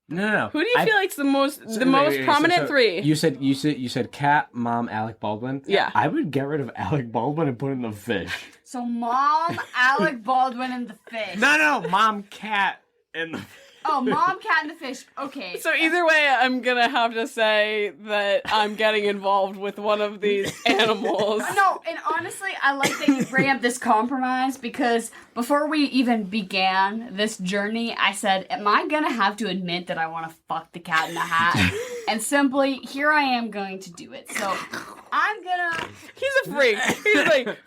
No. Who do you feel like's the most Wait, prominent so three? You said cat, mom, Alec Baldwin. Yeah. I would get rid of Alec Baldwin and put in the fish. So mom, Alec Baldwin, and the fish. No, mom, cat, and the. Oh, mom, cat, and the fish. Okay. So either way, I'm gonna have to say that I'm getting involved with one of these animals. No, and honestly, I like that you bring up this compromise because before we even began this journey, I said, am I gonna have to admit that I want to fuck the Cat in the Hat? And simply, here I am going to do it. So I'm gonna... He's a freak. He's like,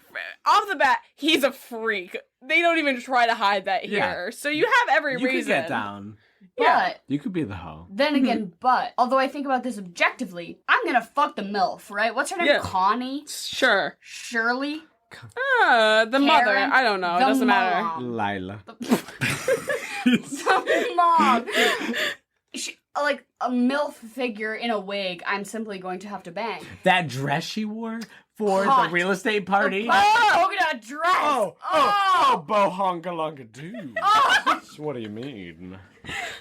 off the bat, he's a freak. They don't even try to hide that here. Yeah. So you have every You reason. could get down. But... You could be the hoe. Then again, but although I think about this objectively, I'm gonna fuck the MILF, right? What's her name? Yeah. Connie? Sure. Shirley? The mother. Karen? I don't know. It The doesn't matter. mom. Lila. The mom. Like a MILF figure in a wig, I'm simply going to have to bang. That dress she wore for Hot. the real estate party. Polka dot dress! bohongalonga do. What do you mean?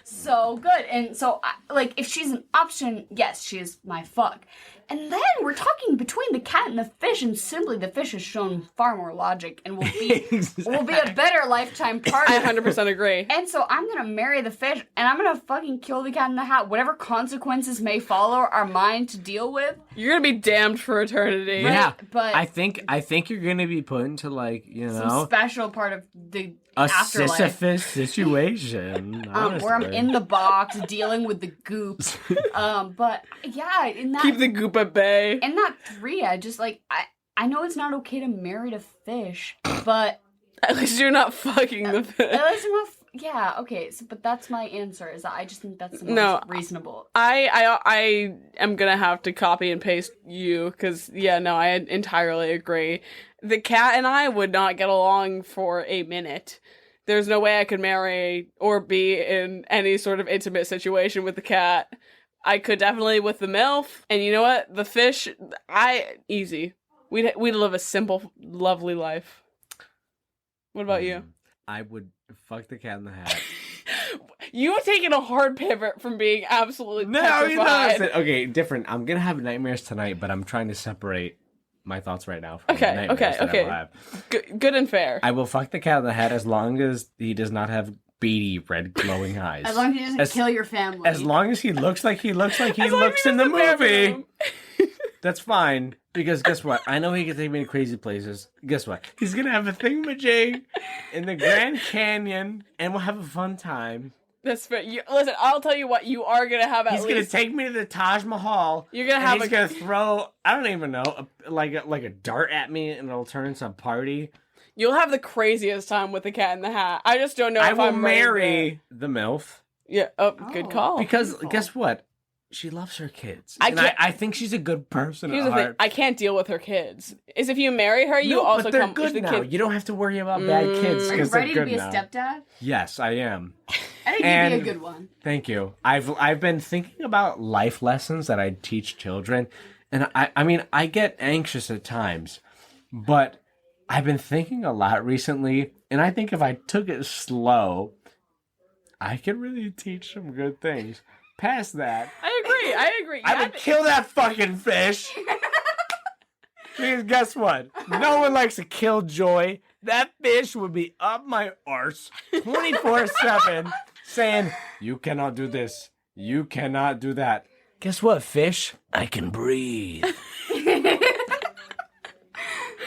So good. And so, like, if she's an option, yes, she is my fuck. And then we're talking between the cat and the fish, and simply the fish has shown far more logic and will be a better lifetime partner. I 100% agree. And so I'm gonna marry the fish, and I'm gonna fucking kill the cat in the hat. Whatever consequences may follow are mine to deal with. You're gonna be damned for eternity. Right? Yeah, But I think you're gonna be put into like some special part of the a afterlife. Sisyphus situation. Where I'm honestly. in the box dealing with the goop. But yeah, in that Keep the goop at bay. in that 3, I just like I know it's not okay to marry a fish, but At least you're not fucking the fish. at least I'm not. Yeah, okay. So, but that's my answer. Is that I just think that's the most No. reasonable. I am gonna have to copy and paste you because I entirely agree. The cat and I would not get along for a minute. There's no way I could marry or be in any sort of intimate situation with the cat. I could definitely with the MILF, and you know what? The fish, easy. We'd live a simple, lovely life. What about you? I would fuck the cat in the hat. You have taken a hard pivot from being absolutely No, petrified. okay, different. I'm gonna have nightmares tonight, but I'm trying to separate my thoughts right now. For Okay, nightmares that I will have. Good and fair. I will fuck the cat in the head as long as he does not have beady red glowing eyes. As long as he doesn't kill your family. As long as he looks like he looks As long as looks he in the doesn't marry movie. him. That's fine. Because guess what? I know he can take me to crazy places. Guess what? He's gonna have a thingamajig in the Grand Canyon, and we'll have a fun time. That's fair. Listen, I'll tell you what. You are gonna have at He's least. gonna take me to the Taj Mahal. You're gonna and have. He's gonna throw. I don't even know, like a dart at me, and it'll turn into a party. You'll have the craziest time with the Cat in the Hat. I just don't know I if will I'm ready marry the MILF. Yeah. Oh, good call. Because beautiful. guess what? She loves her kids. I And can't- I think she's a good person Here's at the thing. heart. I can't deal with her kids. Is if you marry her, you No, also but they're come. good the now. kid- You don't have to worry about bad kids Are you because they're ready to good be a now. stepdad? Yes, I am. I think And- you'd be a good one. Thank you. I've been thinking about life lessons that I teach children, and I mean I get anxious at times, but I've been thinking a lot recently, and I think if I took it slow, I could really teach some good things. Past that, I agree. I would kill that fucking fish. Because guess what? No one likes a killjoy. That fish would be up my arse 24/7 saying, you cannot do this. You cannot do that. Guess what, fish? I can breathe.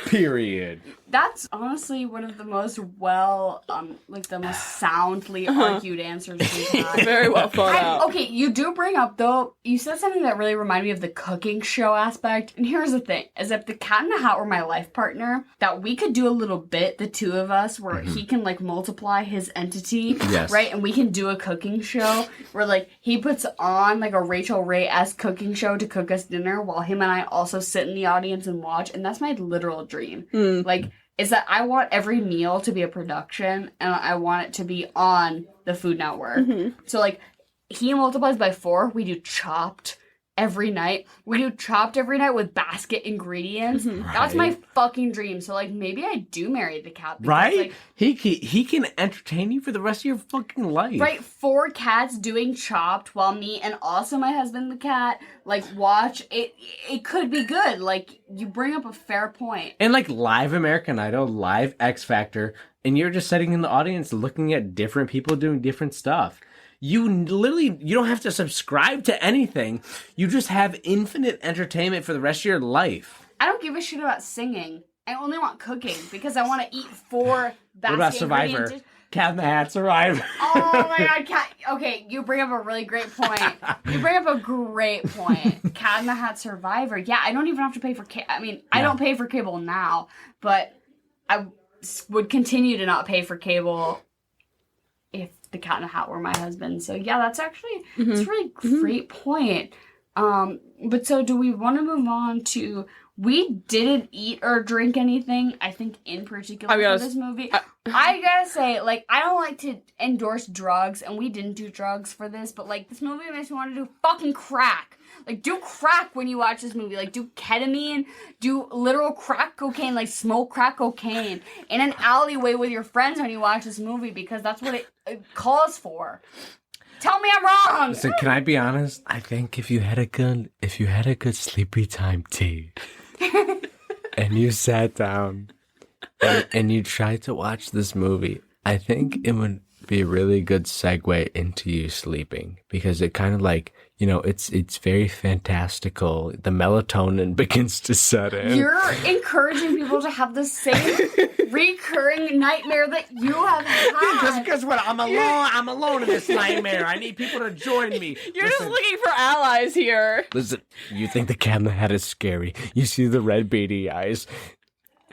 Period. That's honestly one of the most the most soundly argued answers we've had. Very well thought out. Okay, you do bring up, though, you said something that really reminded me of the cooking show aspect. And here's the thing, is if the Cat in the Hat were my life partner, that we could do a little bit, the two of us, where he can, like, multiply his entity, Yes. right? And we can do a cooking show where, like, he puts on, like, a Rachel Ray-esque cooking show to cook us dinner while him and I also sit in the audience and watch. And that's my literal dream. Like, is that I want every meal to be a production, and I want it to be on the Food Network. So, like, he multiplies by 4. We do Chopped every night. We do Chopped every night with basket ingredients. That's my fucking dream. So, like, maybe I do marry the cat. Because, Right? like, He can entertain you for the rest of your fucking life. right, 4 cats doing Chopped while me and also my husband the cat, like, watch. It could be good. Like, you bring up a fair point. And like live American Idol, live X Factor, and you're just sitting in the audience looking at different people doing different stuff. You don't have to subscribe to anything. You just have infinite entertainment for the rest of your life. I don't give a shit about singing. I only want cooking because I want to eat 4 basket What about Survivor? ingredient Cat in the Hat, Survivor. Oh my god, cat. Okay, you bring up a really great point. Cat in the Hat Survivor. Yeah, I don't even have to pay for cable. I mean, I don't pay for cable now, but I would continue to not pay for cable if the Cat in the Hat were my husband. So yeah, that's actually that's a really great point. But so do we want to move on to? We didn't eat or drink anything, I think, in particular for this movie. I gotta say, like, I don't like to endorse drugs, and we didn't do drugs for this, but, like, this movie makes me want to do fucking crack. Like, do crack when you watch this movie. Like, do ketamine, do literal crack cocaine, like, smoke crack cocaine in an alleyway with your friends when you watch this movie, because that's what it calls for. Tell me I'm wrong! Listen, can I be honest? I think if you had a good sleepy time tea, and you sat down and you tried to watch this movie, I think it would be a really good segue into you sleeping, because it kind of like, you know, it's very fantastical. The melatonin begins to set in. You're encouraging people to have the same recurring nightmare that you have had. Guess what? I'm alone in this nightmare. I need people to join me. You're just looking for allies here. Listen, you think the Cat in the Hat is scary. You see the red beady eyes.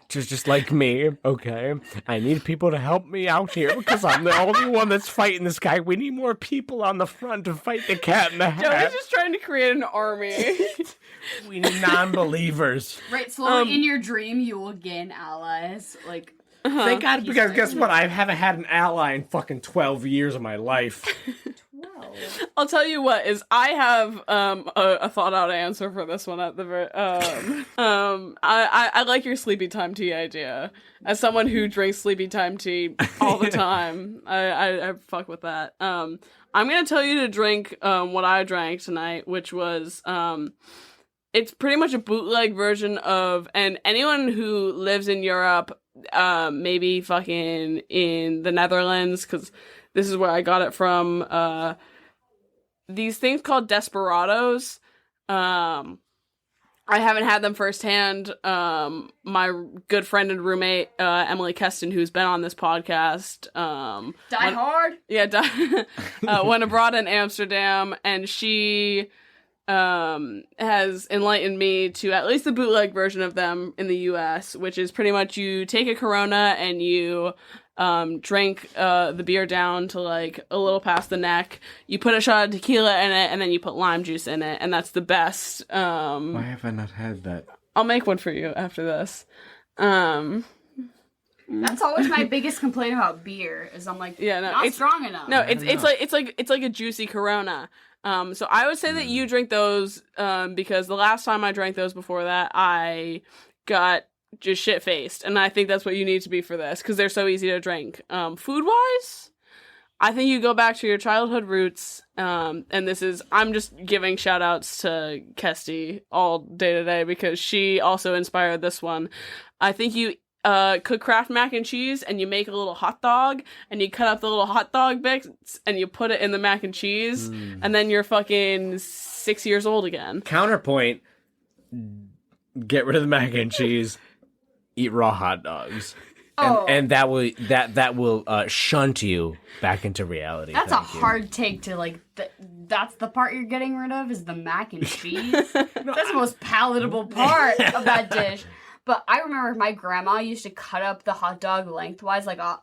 Just like me, okay? I need people to help me out here because I'm the only one that's fighting this guy. We need more people on the front to fight the Cat in the Hat. Joey's just trying to create an army. We need non-believers. Right, slowly in your dream, you will gain allies. Like, Thank God, because guess what? I haven't had an ally in fucking 12 years of my life. 12. I'll tell you what is I have a thought out answer for this one at the very I like your sleepy time tea idea. As someone who drinks sleepy time tea all the time, I fuck with that. I'm gonna tell you to drink what I drank tonight, which was it's pretty much a bootleg version of, and anyone who lives in Europe, maybe fucking in the Netherlands, because this is where I got it from, these things called Desperados. I haven't had them firsthand. My good friend and roommate, Emily Keston, who's been on this podcast, Die Hard? Yeah, went abroad in Amsterdam, and she has enlightened me to at least the bootleg version of them in the US, which is pretty much you take a Corona and you drink the beer down to like a little past the neck. You put a shot of tequila in it, and then you put lime juice in it, and that's the best. Why have I not had that? I'll make one for you after this. That's always my biggest complaint about beer is I'm like, not strong enough. No, it's like a juicy Corona. So I would say that you drink those because the last time I drank those before that, I got just shit-faced, and I think that's what you need to be for this, because they're so easy to drink. Food-wise, I think you go back to your childhood roots, and I'm just giving shout-outs to Kesty all day today, because she also inspired this one. I think you cook Kraft mac and cheese, and you make a little hot dog, and you cut up the little hot dog bits, and you put it in the mac and cheese, and then you're fucking 6 years old again. Counterpoint, get rid of the mac and cheese. Eat raw hot dogs, and that will shunt you back into reality. That's hard take to like. That's the part you're getting rid of is the mac and cheese. That's the most palatable part of that dish. But I remember my grandma used to cut up the hot dog lengthwise like a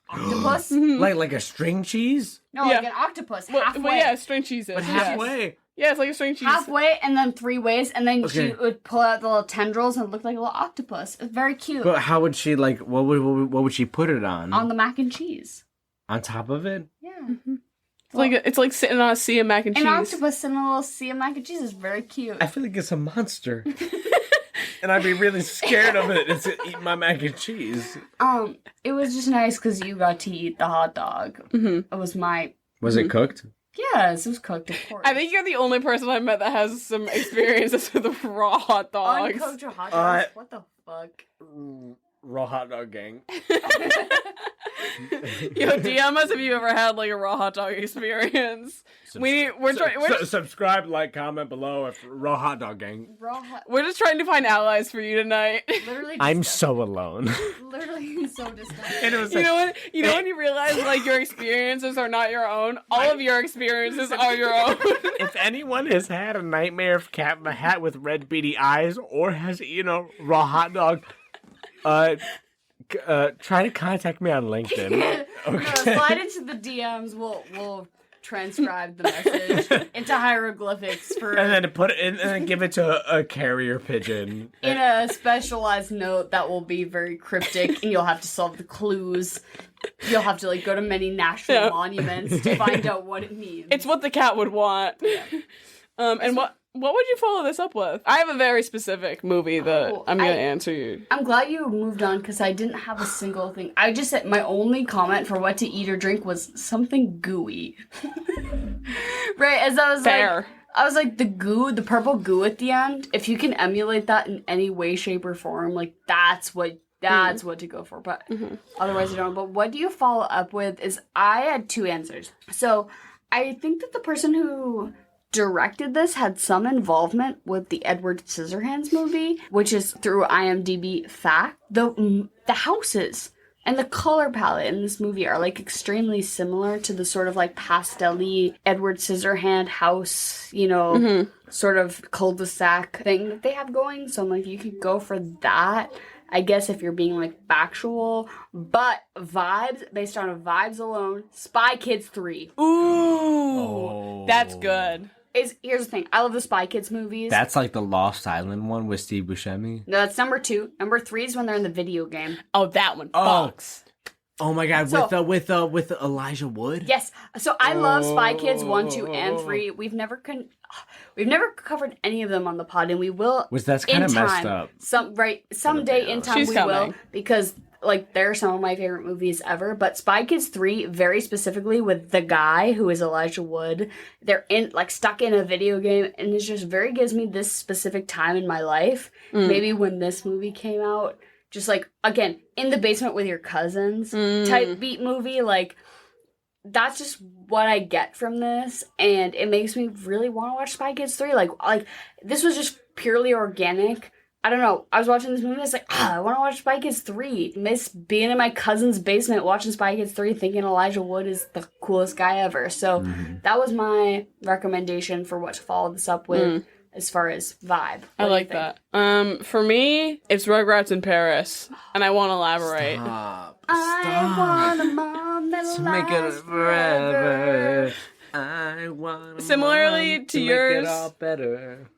octopus. like a string cheese. No, like an octopus halfway. Well, yeah, string cheese is. But halfway. Yeah, it's like a string cheese. Halfway and then 3 ways, and then she would pull out the little tendrils and it looked like a little octopus. It's very cute. But how would she what would she put it on? On the mac and cheese. On top of it? Yeah. Mm-hmm. It's like sitting on a sea of mac and cheese. An octopus in a little sea of mac and cheese is very cute. I feel like it's a monster. And I'd be really scared of it to eat my mac and cheese. It was just nice because you got to eat the hot dog. Mm-hmm. It was my... Was it cooked? Yes, it was cooked, of course. I think you're the only person I've met that has some experiences with raw hot dogs. Uncooked hot dogs? What the fuck? Raw hot dog gang. Yo, DM us if you ever had like a raw hot dog experience. Subscribe, like, comment below if raw hot dog gang. We're just trying to find allies for you tonight. Literally, I'm so alone. Literally so disgusting. You know when you realize like your experiences are not your own. All of your experiences are your own. If anyone has had a nightmare of Cat in the Hat with red beady eyes or has eaten a raw hot dog, try to contact me on LinkedIn. Okay. No, slide into the DMs. We'll transcribe the message into hieroglyphics and then give it to a carrier pigeon in a specialized note that will be very cryptic, and you'll have to solve the clues. You'll have to like go to many national monuments to find out what it means. It's what the cat would want. Yeah. And what would you follow this up with? I have a very specific movie that I'm going to answer you. I'm glad you moved on because I didn't have a single thing. I just said my only comment for what to eat or drink was something gooey. Right, as I was Fair. like the goo, the purple goo at the end. If you can emulate that in any way, shape, or form, like that's what to go for. But otherwise, I don't. But what do you follow up with? Is I had 2 answers. So I think that the person who directed this had some involvement with the Edward Scissorhands movie, which is through IMDb fact. The houses and the color palette in this movie are like extremely similar to the sort of like pastel-y Edward Scissorhand house, sort of cul-de-sac thing that they have going. So I'm like, you could go for that, I guess, if you're being like factual. But vibes, based on vibes alone, Spy Kids 3. Ooh, that's good. Here's the thing. I love the Spy Kids movies. That's like the Lost Island one with Steve Buscemi. No, that's number 2. Number 3 is when they're in the video game. Oh, that one. Fucks. Oh my god, with Elijah Wood? Yes. So I love Spy Kids 1, 2, and 3. We've never covered any of them on the pod, and we will. That's kind of messed up. Someday in time we will, because like, they're some of my favorite movies ever, but Spy Kids 3, very specifically with the guy who is Elijah Wood, they're in, like, stuck in a video game, and it just very gives me this specific time in my life. Maybe when this movie came out, just, like, again, in the basement with your cousins type beat movie, like, that's just what I get from this, and it makes me really want to watch Spy Kids 3. Like, this was just purely organic. I don't know. I was watching this movie, and it's like, I want to watch Spy Kids 3. Miss being in my cousin's basement watching Spy Kids 3, thinking Elijah Wood is the coolest guy ever. So that was my recommendation for what to follow this up with as far as vibe. I like that. For me, it's Rugrats in Paris, and I won't elaborate. I want a mom that'll Make it last forever. I want Similarly to yours, make it all better.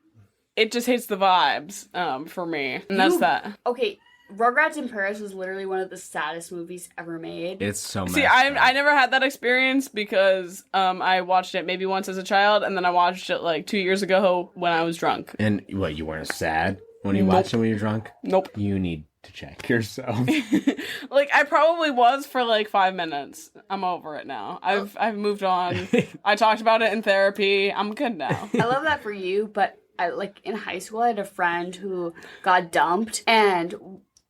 It just hits the vibes for me, and that's that. Okay, Rugrats in Paris was literally one of the saddest movies ever made. It's so messed See, up. I never had that experience because I watched it maybe once as a child, and then I watched it like 2 years ago when I was drunk. And what, you weren't sad when you watched it when you're drunk? Nope. You need to check yourself. Like, I probably was for like 5 minutes. I'm over it now. I've moved on. I talked about it in therapy. I'm good now. I love that for you, but in high school, I had a friend who got dumped, and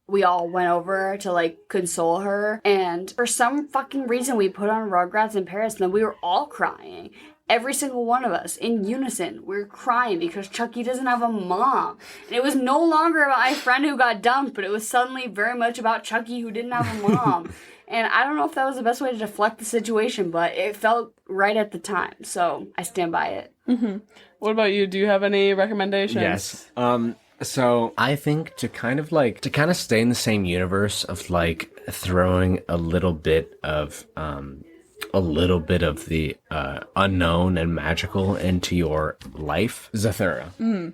we all went over to, like, console her, and for some fucking reason, we put on Rugrats in Paris, and then we were all crying. Every single one of us, in unison, we were crying because Chucky doesn't have a mom. And it was no longer about my friend who got dumped, but it was suddenly very much about Chucky who didn't have a mom. And I don't know if that was the best way to deflect the situation, but it felt right at the time, so I stand by it. What about you? Do you have any recommendations? Yes. So I think to kind of stay in the same universe of, like, throwing a little bit of the unknown and magical into your life, Zathura.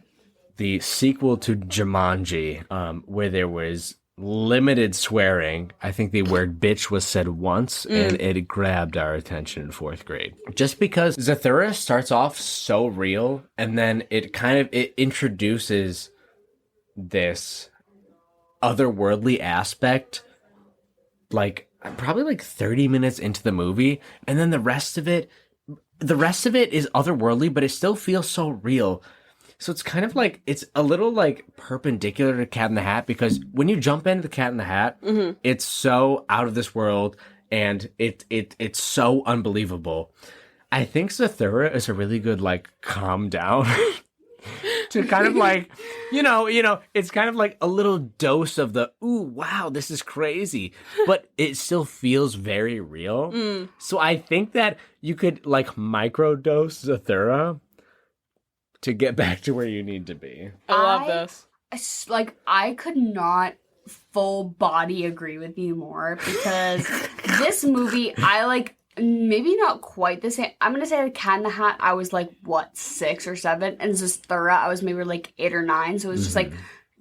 The sequel to Jumanji, where there was limited swearing. I think the word bitch was said once, and it grabbed our attention in 4th grade. Just because Zathura starts off so real, and then it introduces this otherworldly aspect, like, probably like 30 minutes into the movie, and then the rest of it is otherworldly, but it still feels so real. So it's kind of like, it's a little like perpendicular to Cat in the Hat, because when you jump into the Cat in the Hat, it's so out of this world, and it's so unbelievable. I think Zathura is a really good, like, calm down to kind of like, you know, it's kind of like a little dose of the, ooh, wow, this is crazy, but it still feels very real. So I think that you could, like, microdose Zathura to get back to where you need to be. I love this. Like, I could not full body agree with you more, because this movie, I, like, maybe not quite the same. I'm gonna say the Cat in the Hat, I was like, what, 6 or 7? And Zathura, I was maybe like 8 or 9. So it was just like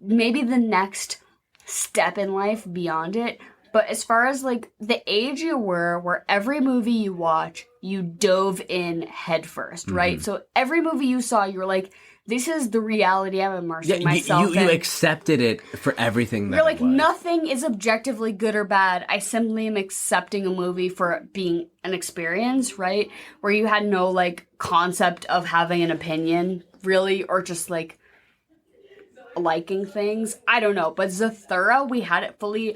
maybe the next step in life beyond it. But as far as, like, the age you were, where every movie you watch, you dove in headfirst, right? So every movie you saw, you were like, this is the reality I'm immersing myself in. You accepted it for everything that You're like, it was. nothing is objectively good or bad. I simply am accepting a movie for being an experience, right? Where you had no, like, concept of having an opinion, really, or just, like, liking things. I don't know. But Zathura, we had it fully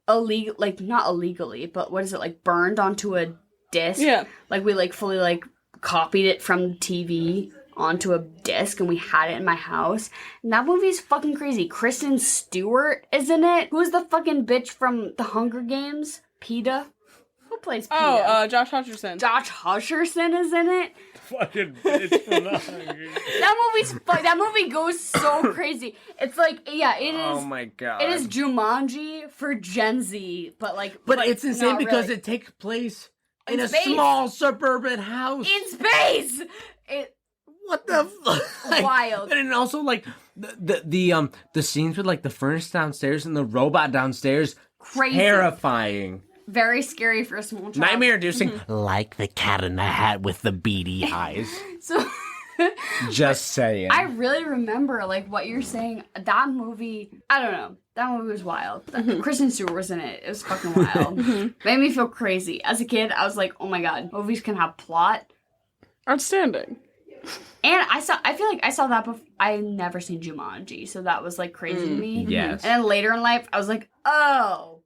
illegal, like, not illegally, but what is it, like, burned onto a disc? Yeah. Like, we, like, fully, like, copied it from TV onto a disc, and we had it in my house. And that movie's fucking crazy. Kristen Stewart is in it. Who's the fucking bitch from The Hunger Games? PETA? Who plays PETA? Oh, Josh Hutcherson. Josh Hutcherson is in it. Fucking bitch from the Hunger. That movie goes so crazy. It's like, yeah, it is. Oh my god. It is Jumanji for Gen Z, but like. But it's insane not because really. it takes place in a space. small suburban house. In space. What the fuck? Wild. And then also, like, the scenes with, like, the furnace downstairs and the robot downstairs, Crazy. terrifying. Very scary for a small child. Nightmare-inducing. Like the Cat in the Hat with the beady eyes. So. Just saying. I really remember, like, what you're saying. That movie, I don't know. That movie was wild. Kristen Stewart was in it. It was fucking wild. Made me feel crazy. As a kid, I was like, oh my god, movies can have plot. Outstanding. And I feel like I saw that before. I never seen Jumanji, so that was like crazy to me. Yes. And then later in life, I was like, oh,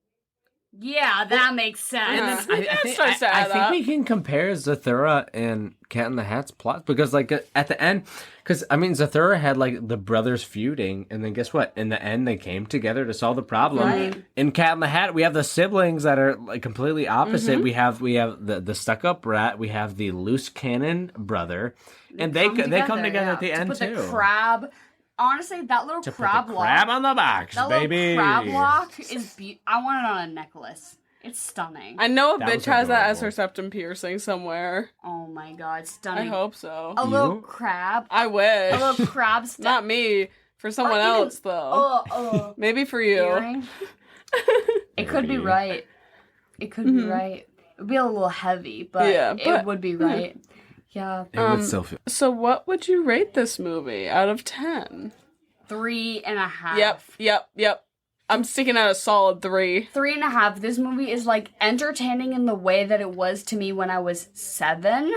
yeah, that makes sense. I think we can compare Zathura and Cat in the Hat's plot because, like, at the end, because I mean, Zathura had like the brothers feuding, and then guess what? In the end, they came together to solve the problem. Right. In Cat in the Hat, we have the siblings that are like completely opposite. We have the stuck up brat. We have the loose cannon brother, and they come together at the end put too. The crab. Honestly, that little crab lock. Crab on the box, that baby. Little crab lock is I want it on a necklace. It's stunning. I know a That bitch was has that as adorable. her septum piercing somewhere. Oh my god, I stunning. hope so. A little crab. I wish. A little crab stuff. Not me. For someone even- else, though. Maybe for you. Earring. It could be right. It could be right. It would be a little heavy, but, it would be right. Yeah. It would still feel. So what would you rate this movie out of 10? 3.5. Yep. I'm sticking out a solid 3. 3.5. This movie is like entertaining in the way that it was to me when I was 7.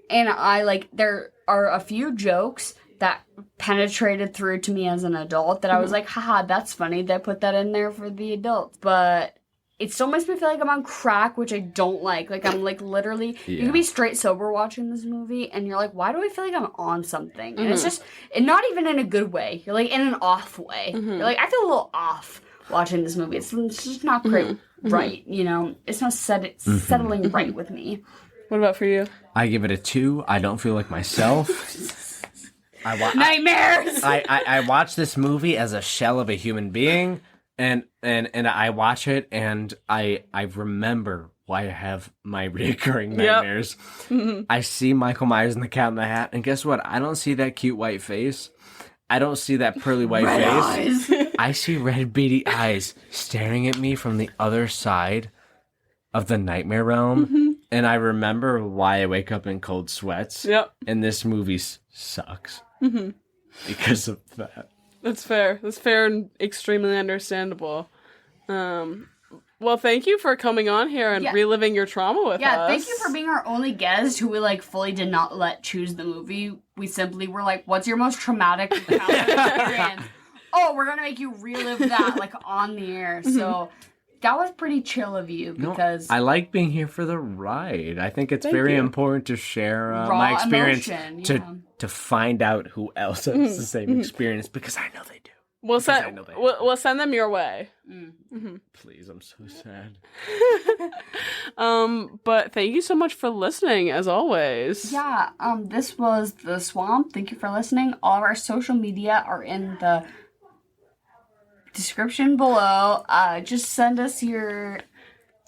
And there are a few jokes that penetrated through to me as an adult that I was like, haha, that's funny. They put that in there for the adults. But it still makes me feel like I'm on crack, which I don't like. Like, I'm like literally, you can be straight sober watching this movie, and you're like, why do I feel like I'm on something? And it's just, and not even in a good way. You're like in an off way. You're like, I feel a little off watching this movie. It's just not great, right? You know, it's not settling right with me. What about for you? I give it a 2. I don't feel like myself. Nightmares! I watch this movie as a shell of a human being, and I watch it, and I remember why I have my recurring nightmares. I see Michael Myers in the Cat in the Hat, and guess what? I don't see that cute white face. I don't see that pearly white face. I see red beady eyes staring at me from the other side of the nightmare realm, and I remember why I wake up in cold sweats. Yep. And this movie sucks because of that. That's fair. That's fair and extremely understandable. Well, thank you for coming on here and reliving your trauma with us. Yeah, thank you for being our only guest who we like fully did not let choose the movie. We simply were like, what's your most traumatic childhood experience? Oh, we're gonna make you relive that like on the air. So that was pretty chill of you because I like being here for the ride. I think it's very important to share my experience emotion, to find out who else has the same experience because I know they do. We'll send them your way. Please, I'm so sad. But thank you so much for listening, as always. Yeah, this was The Swamp. Thank you for listening. All of our social media are in the description below. Just send us your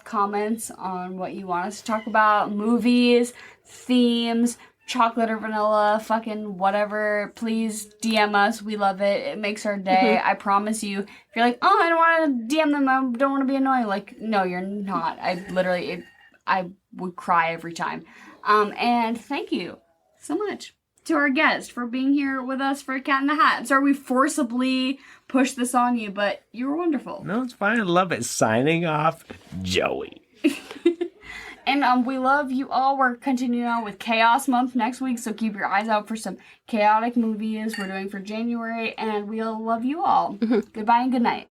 comments on what you want us to talk about. Movies, themes, chocolate or vanilla, fucking whatever. Please DM us. We love it. It makes our day. I promise you. If you're like, oh, I don't want to DM them, I don't want to be annoying. Like, no, you're not. I would cry every time. And thank you so much to our guest for being here with us for Cat in the Hat. I'm sorry we forcibly pushed this on you, but you were wonderful. No, it's fine. I love it. Signing off, Joey. And we love you all. We're continuing on with Chaos Month next week, so keep your eyes out for some chaotic movies we're doing for January, and we'll love you all. Goodbye and good night.